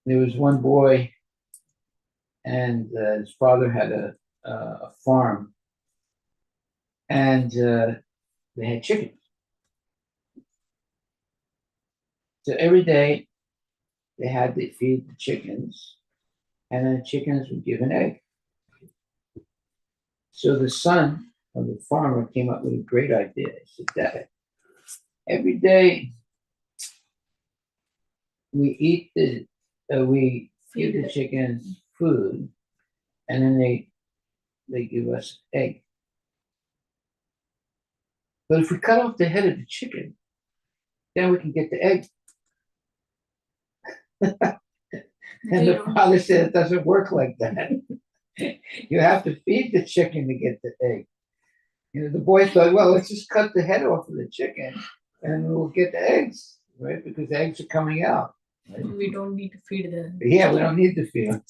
there was one boy, and his father had a farm, and they had chickens. So every day they had to feed the chickens, and then the chickens would give an egg. So the son of the farmer came up with a great idea. He said, Dad, every day we feed the chickens food, and then they give us egg. But if we cut off the head of the chicken, then we can get the egg. And the father said it doesn't work like that. You have to feed the chicken to get the egg. The boy thought, well, let's just cut the head off of the chicken and we'll get the eggs, right? Because the eggs are coming out. Right? We don't need to feed the. Yeah, we don't need to feed them.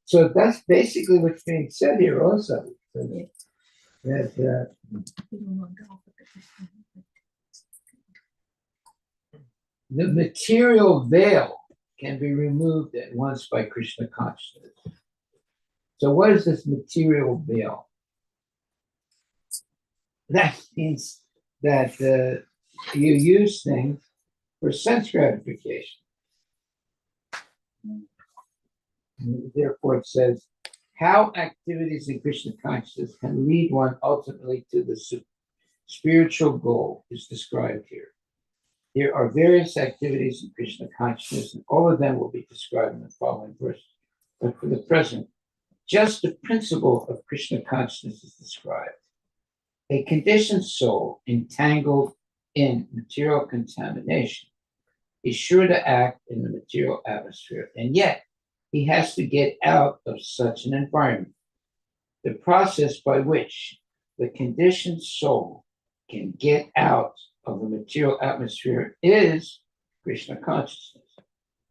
So that's basically what's being said here also. That the material veil can be removed at once by Krishna consciousness. So what is this material veil? That means that you use things for sense gratification. Therefore, it says, how activities in Krishna consciousness can lead one ultimately to the spiritual goal is described here. There are various activities in Krishna consciousness, and all of them will be described in the following verse. But for the present, just the principle of Krishna consciousness is described. A conditioned soul entangled in material contamination is sure to act in the material atmosphere, and yet he has to get out of such an environment. The process by which the conditioned soul can get out of the material atmosphere is Krishna consciousness.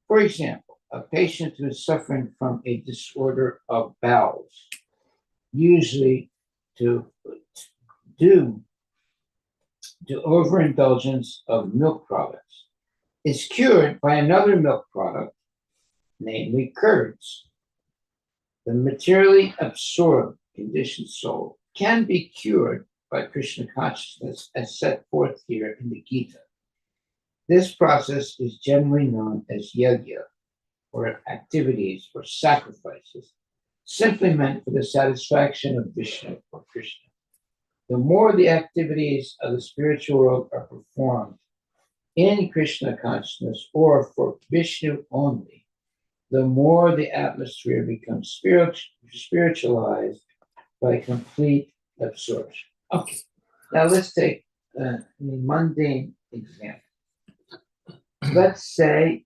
For example, a patient who is suffering from a disorder of bowels, usually due to overindulgence of milk products, is cured by another milk product, namely curds. The materially absorbed conditioned soul can be cured by Krishna consciousness as set forth here in the Gita. This process is generally known as yajna, or activities or sacrifices, simply meant for the satisfaction of Vishnu or Krishna. The more the activities of the spiritual world are performed in Krishna consciousness or for Vishnu only, the more the atmosphere becomes spiritualized by complete absorption. Okay, now let's take a mundane example. let's say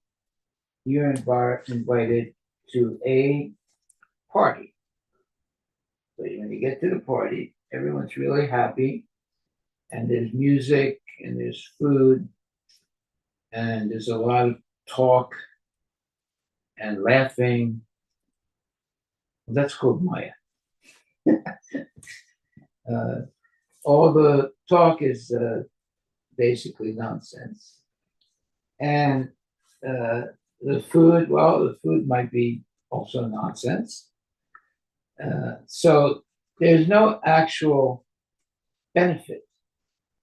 you're invited to a party. So when you get to the party, everyone's really happy, and there's music, and there's food, and there's a lot of talk and laughing. That's called Maya. All the talk is basically nonsense. And the food, well, the food might be also nonsense. So there's no actual benefit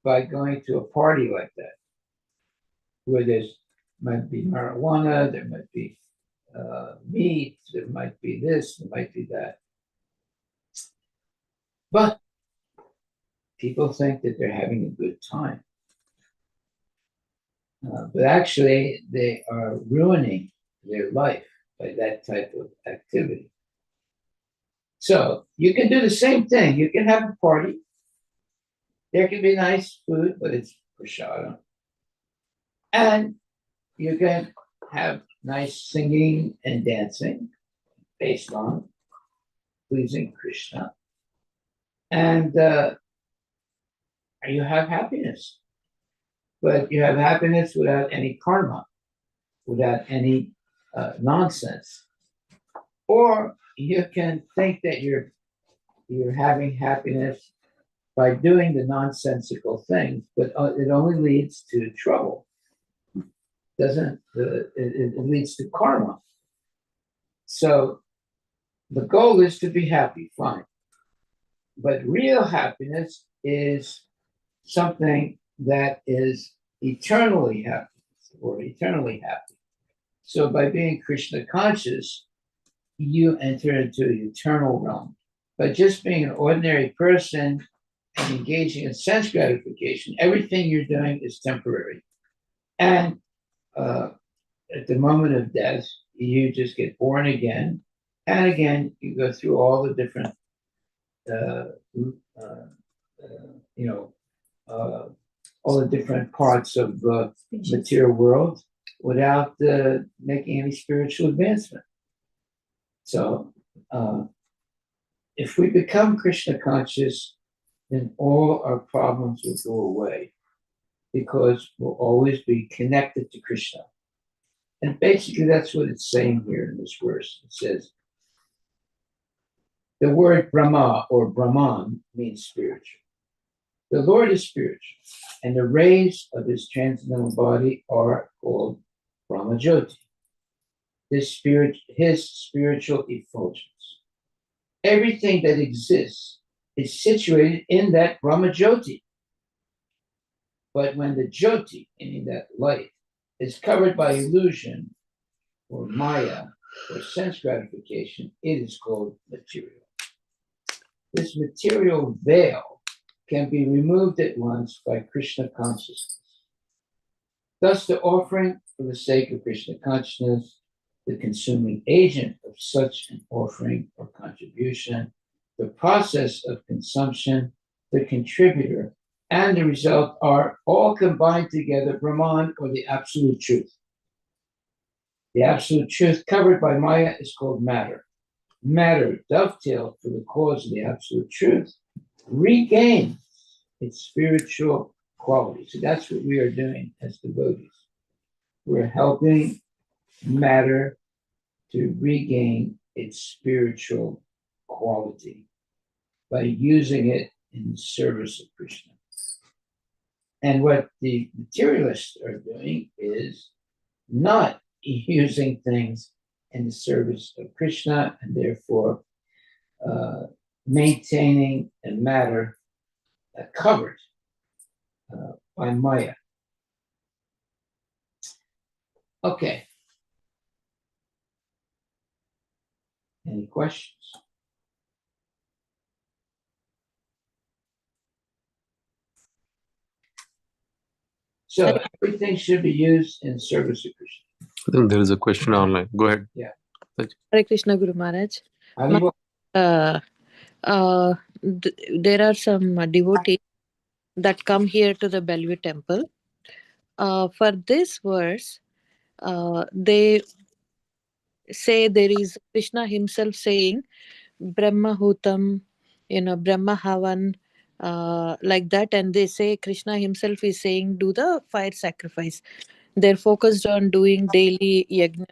by going to a party like that, where there's might be marijuana, there might be meat, there might be this, there might be that. But people think that they're having a good time. But actually, they are ruining their life by that type of activity. So you can do the same thing. You can have a party. There can be nice food, but it's prasadam. And you can have nice singing and dancing based on pleasing Krishna. And you have happiness. But you have happiness without any karma, without any nonsense. Or you can think that you're having happiness by doing the nonsensical things, but it only leads to trouble. It leads to karma. So the goal is to be happy, fine. But real happiness is something that is eternally happy or eternally happy. So by being Krishna conscious, you enter into the eternal realm. By just being an ordinary person and engaging in sense gratification, everything you're doing is temporary. And at the moment of death, you just get born again. And again, you go through all the different, all the different parts of the material world without making any spiritual advancement. So if we become Krishna conscious, then all our problems will go away because we'll always be connected to Krishna. And basically that's what it's saying here in this verse. It says, the word Brahma or Brahman means spiritual. The Lord is spiritual, and the rays of his transcendental body are called Brahmajyoti. His spiritual effulgence. Everything that exists is situated in that Brahmajyoti. But when the Jyoti, meaning that light, is covered by illusion or Maya or sense gratification, it is called material. This material veil can be removed at once by Krishna consciousness. Thus, the offering for the sake of Krishna consciousness, the consuming agent of such an offering or contribution, the process of consumption, the contributor, and the result are all combined together, Brahman, or the absolute truth. The absolute truth covered by Maya is called matter. Matter, dovetailed for the cause of the absolute truth, regains its spiritual quality. So that's what we are doing as devotees. We're helping matter to regain its spiritual quality by using it in the service of Krishna. And what the materialists are doing is not using things in the service of Krishna, and therefore maintaining a matter covered by Maya. Okay. Any questions? So everything should be used in service of Krishna. I think there is a question online. Go ahead. Yeah. Hare Krishna, Guru Maharaj. Harivilas. There are some devotees that come here to the Bellevue temple. For this verse, they say there is Krishna himself saying Brahma Hutam, Brahma Havan, like that, and they say Krishna himself is saying do the fire sacrifice. They're focused on doing daily yajna.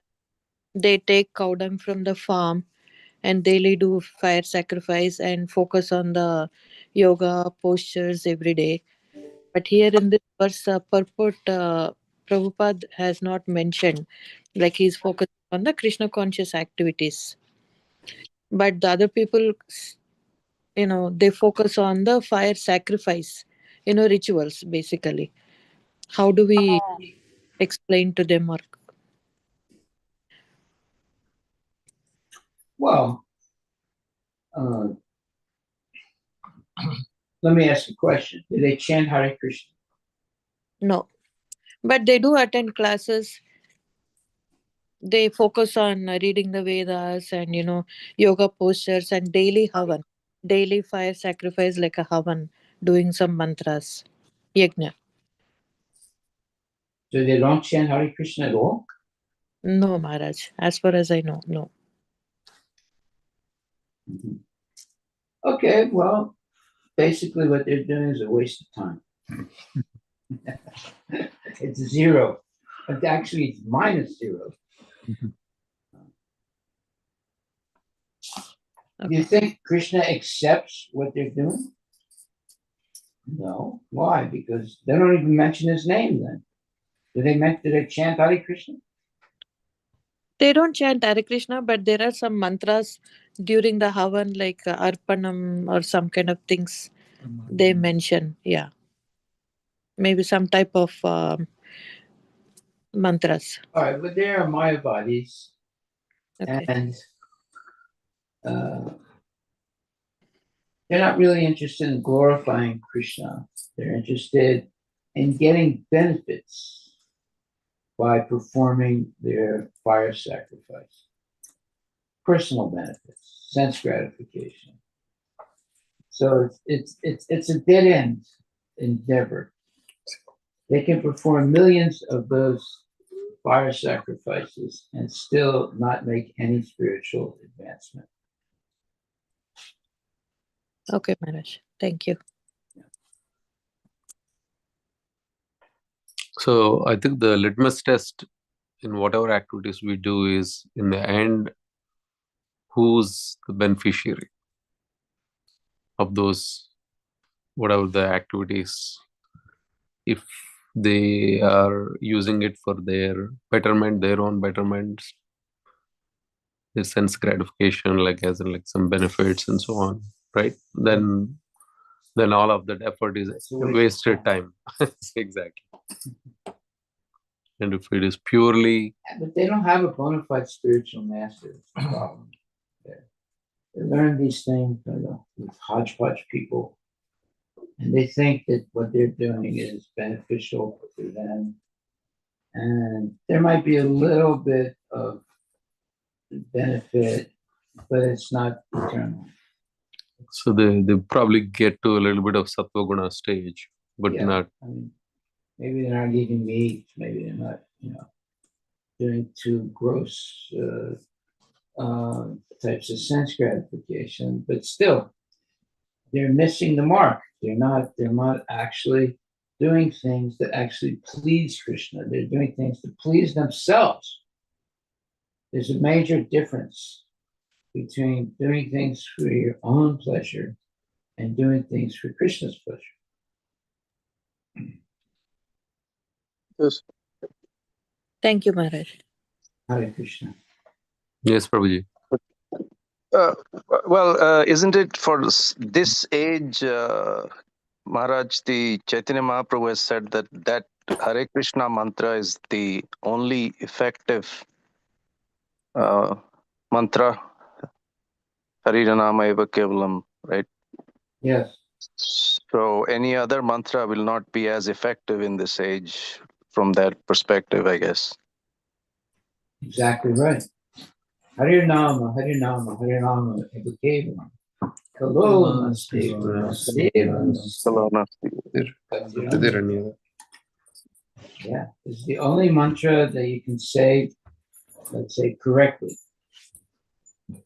They take cow dung from the farm and daily do fire sacrifice and focus on the yoga postures every day. But here in this verse, purport, Prabhupada has not mentioned, like he's focused on the Krishna conscious activities. But the other people, they focus on the fire sacrifice, rituals basically. How do we explain to them? Or Well, uh, let me ask a question. Do they chant Hare Krishna? no, but they do attend classes. They focus on reading the Vedas and yoga postures and daily havan, daily fire sacrifice like a havan, doing some mantras, yajna. So they don't chant Hare Krishna at all? No, Maharaj. As far as I know, no. Mhm. Okay, well, basically what they're doing is a waste of time. It's zero. But actually, it's minus zero. Do you think Krishna accepts what they're doing? No. Why? Because they don't even mention his name then. Do they chant Hare Krishna? They don't chant Hare Krishna, but there are some mantras during the havan, like arpanam or some kind of things they mention. Yeah. Maybe some type of mantras. All right, but they are Mayavadis, Okay. and uh, they're not really interested in glorifying Krishna. They're interested in getting benefits by performing their fire sacrifice. Personal benefits, sense gratification. So it's a dead end endeavor. They can perform millions of those fire sacrifices and still not make any spiritual advancement. Okay, Maharaj. Thank you. So I think the litmus test in whatever activities we do is, in the end, who's the beneficiary of those, whatever the activities. If they are using it for their betterment, their own betterment, their sense gratification, like as in like some benefits and so on, right? Then all of that effort is It's a waste of wasted time. Exactly. And if it is purely, But they don't have a bona fide spiritual master. It's the problem. They learn these things with hodgepodge people, and they think that what they're doing is beneficial for them. And there might be a little bit of benefit, but it's not eternal. so they probably get to a little bit of sattva guna stage, but Yeah. not. I mean, maybe they're not eating meat. Maybe they're not, doing too gross types of sense gratification. But still, they're missing the mark. They're not actually doing things that actually please Krishna. They're doing things to please themselves. There's a major difference between doing things for your own pleasure and doing things for Krishna's pleasure. Yes. Thank you, Maharaj. Hare Krishna. Yes, Prabhuji. Isn't it for this age, Maharaj, the Chaitanya Mahaprabhu has said that Hare Krishna mantra is the only effective mantra. Harinama eva kevalam, right? Yes. So any other mantra will not be as effective in this age from that perspective, I guess. Exactly right. Harinama, Harinama, Harinama, eva kevalam. Kalo nasteva, nasteva, nasteva. Yeah, it's the only mantra that you can say, let's say, correctly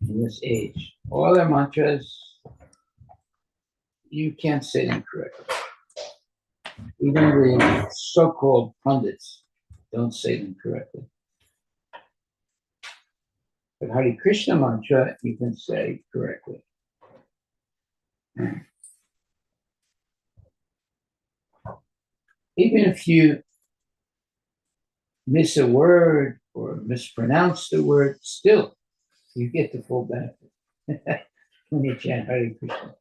in this age. All other mantras, you can't say them correctly. Even the so-called pundits don't say them correctly. But Hare Krishna mantra, you can say correctly. Even if you miss a word or mispronounce the word, still you get the full benefit when you chant Hare Krishna.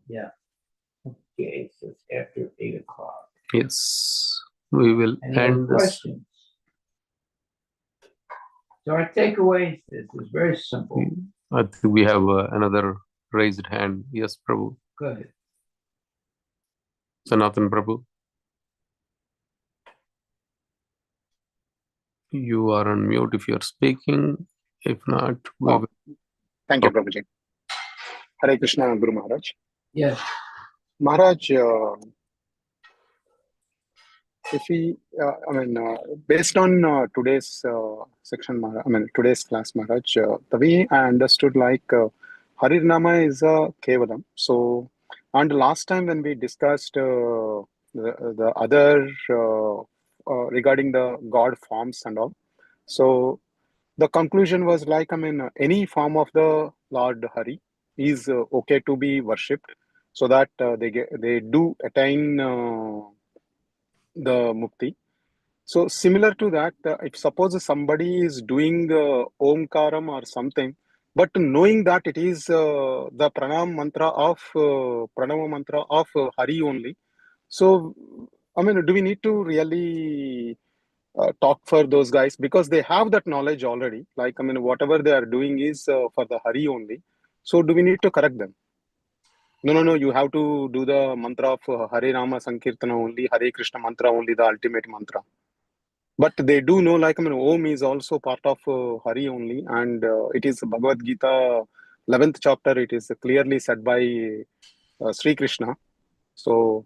Yeah. Okay, so it's after 8 o'clock. Yes, we will Any other end this. questions? So our takeaway is very simple. I think we have another raised hand. Yes, Prabhu. Go ahead. Sanatan Prabhu. You are on mute if you're speaking. If not, we will. Thank you, Prabhuji. Hare Krishna, Guru Maharaj. Yes. Maharaj, if we, based on today's section, today's class, Maharaj, the way I understood, like, Harinama is a Kevalam. So, and last time when we discussed the other regarding the God forms and all, so the conclusion was like, any form of the Lord Hari is okay to be worshipped, so that they do attain the mukti. So similar to that, if suppose somebody is doing Omkaram or something, but knowing that it is the Pranama mantra of Hari only. So, do we need to really talk for those guys, because they have that knowledge already? Like, whatever they are doing is for the Hari only. So do we need to correct them? No, you have to do the mantra of Hare Rama Sankirtana only, Hare Krishna mantra only, the ultimate mantra. But they do know, like, Om is also part of Hari only, and it is Bhagavad Gita, 11th chapter, it is clearly said by Sri Krishna. So,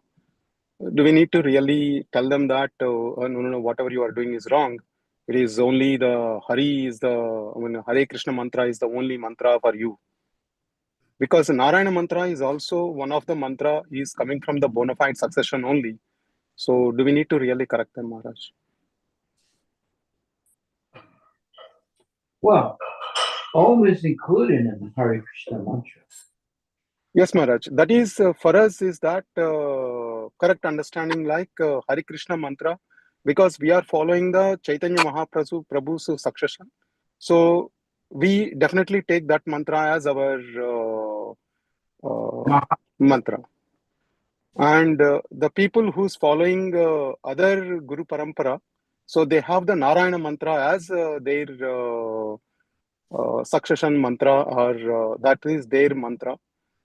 do we need to really tell them that, no, whatever you are doing is wrong? It is only the Hari is the, Hare Krishna mantra is the only mantra for you. Because Narayana mantra is also one of the mantra is coming from the bona fide succession only. So, do we need to really correct them, Maharaj? Well, Om is included in the Hare Krishna mantra. Yes, Maharaj. That is, for us, is that correct understanding, like Hare Krishna mantra, because we are following the Chaitanya Mahaprabhu's succession. So, we definitely take that mantra as our mantra. And the people who's following other Guru Parampara, so they have the Narayana mantra as their succession mantra, or that is their mantra.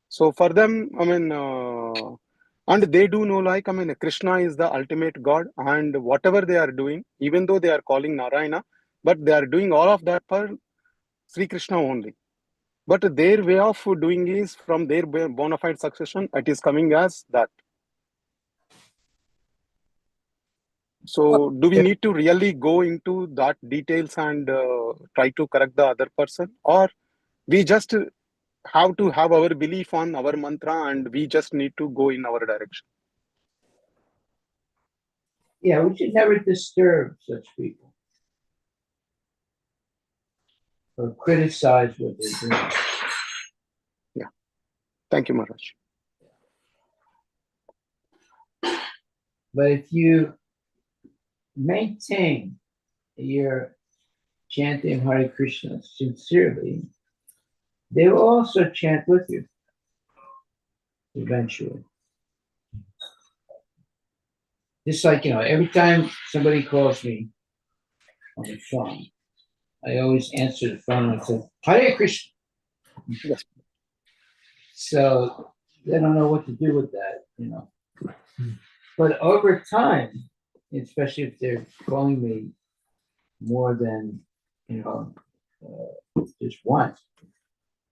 So for them, and they do know, like, Krishna is the ultimate God, and whatever they are doing, even though they are calling Narayana, but they are doing all of that for Sri Krishna only. But their way of doing is from their bona fide succession, it is coming as that. So do we need to really go into that details and try to correct the other person, or we just have to have our belief on our mantra and we just need to go in our direction? Yeah, we should never disturb such people or criticize what they're doing. Yeah. Thank you, Maharaj. But if you maintain your chanting Hare Krishna sincerely, they will also chant with you eventually. Just like, every time somebody calls me on the phone, I always answer the phone and say, Hare Krishna. Yes. So they don't know what to do with that, But over time, especially if they're calling me more than, just once,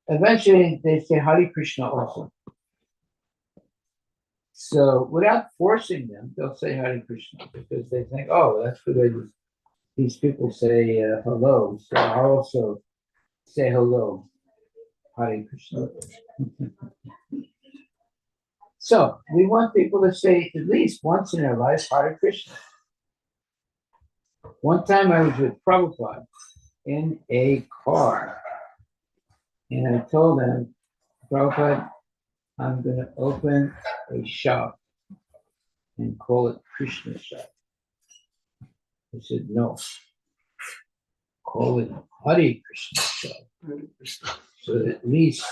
eventually they say Hare Krishna also. So without forcing them, they'll say Hare Krishna because they think, oh, that's the way these people say hello. So I'll also say hello, Hare Krishna. So we want people to say at least once in their life Hare Krishna. One time I was with Prabhupada in a car, and I told him, Prabhupada, I'm going to open a shop and call it Krishna shop. He said, no, call it Hare Krishna shop. So that at least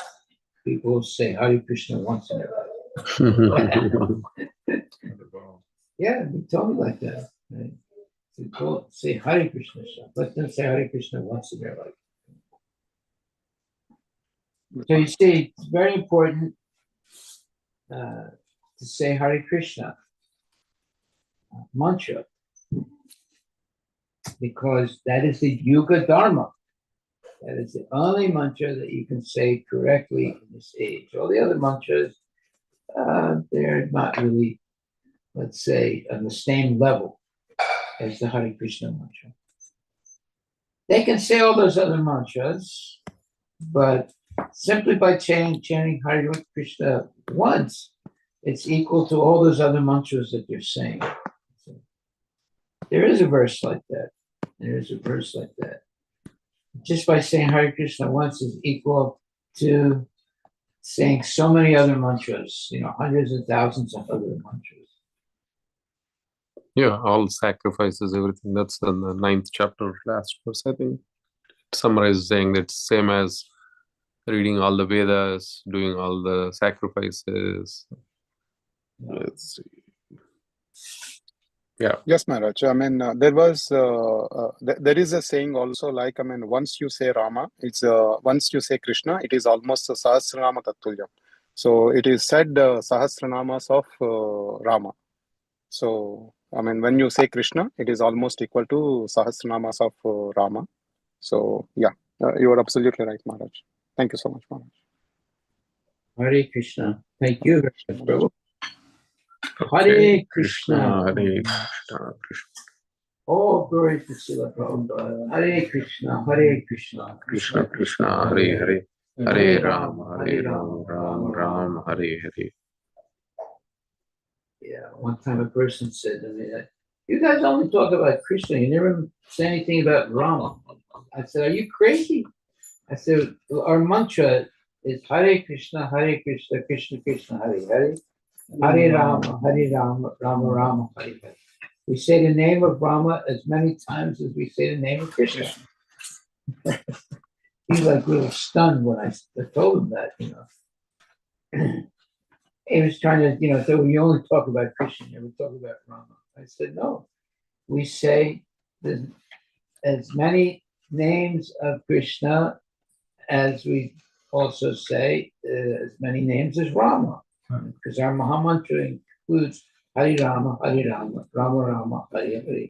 people say Hare Krishna once in their life. Yeah, he told me like that. Right? So say Hare Krishna shop. Let them say Hare Krishna once in their life. So you see, it's very important to say Hare Krishna mantra, because that is the Yuga Dharma. That is the only mantra that you can say correctly in this age. All the other mantras, they're not really, let's say, on the same level as the Hare Krishna mantra. They can say all those other mantras, but simply by chanting Hare Krishna once, it's equal to all those other mantras that they're saying. So there is a verse like that. There is a verse like that. Just by saying Hare Krishna once is equal to saying so many other mantras, hundreds of thousands of other mantras. Yeah, all sacrifices, everything. That's in the 9th chapter, last verse, I think. It summarizes saying that it's same as reading all the Vedas, doing all the sacrifices. Let's see. Yeah. Yes, Maharaj. I mean, there is a saying also, like, I mean, once you say Rama, it's once you say Krishna, it is almost a Sahasranama Tattulya. So it is said Sahasranamas of Rama. So, I mean, when you say Krishna, it is almost equal to Sahasranamas of Rama. So, yeah, you are absolutely right, Maharaj. Thank you so much, Maharaj. Hare Krishna. Thank you very much, Prabhu. Okay. Hare Krishna. Hare Krishna, Krishna. Oh, glory to Srila Prabhupada. Hare Krishna, Hare Krishna, Krishna Krishna, Hare Hare. Hare Rama, Hare Rama, Rama Rama, Hare Hare. Yeah, one time a person said to me that, you guys only talk about Krishna, you never say anything about Rama. I said, are you crazy? I said, our mantra is Hare Krishna, Krishna Krishna, Hare Hare. Hare Rama, Rama Rama, Hare Hare. We say the name of Rama as many times as we say the name of Krishna. He's like really stunned when I told him that, He was trying to, so we only talk about Krishna, never talk about Rama. I said, no, we say there's as many names of Krishna as we also say as many names as Rama, because our Mahamantra includes Hare Rama, Rama Rama, Hare Hare.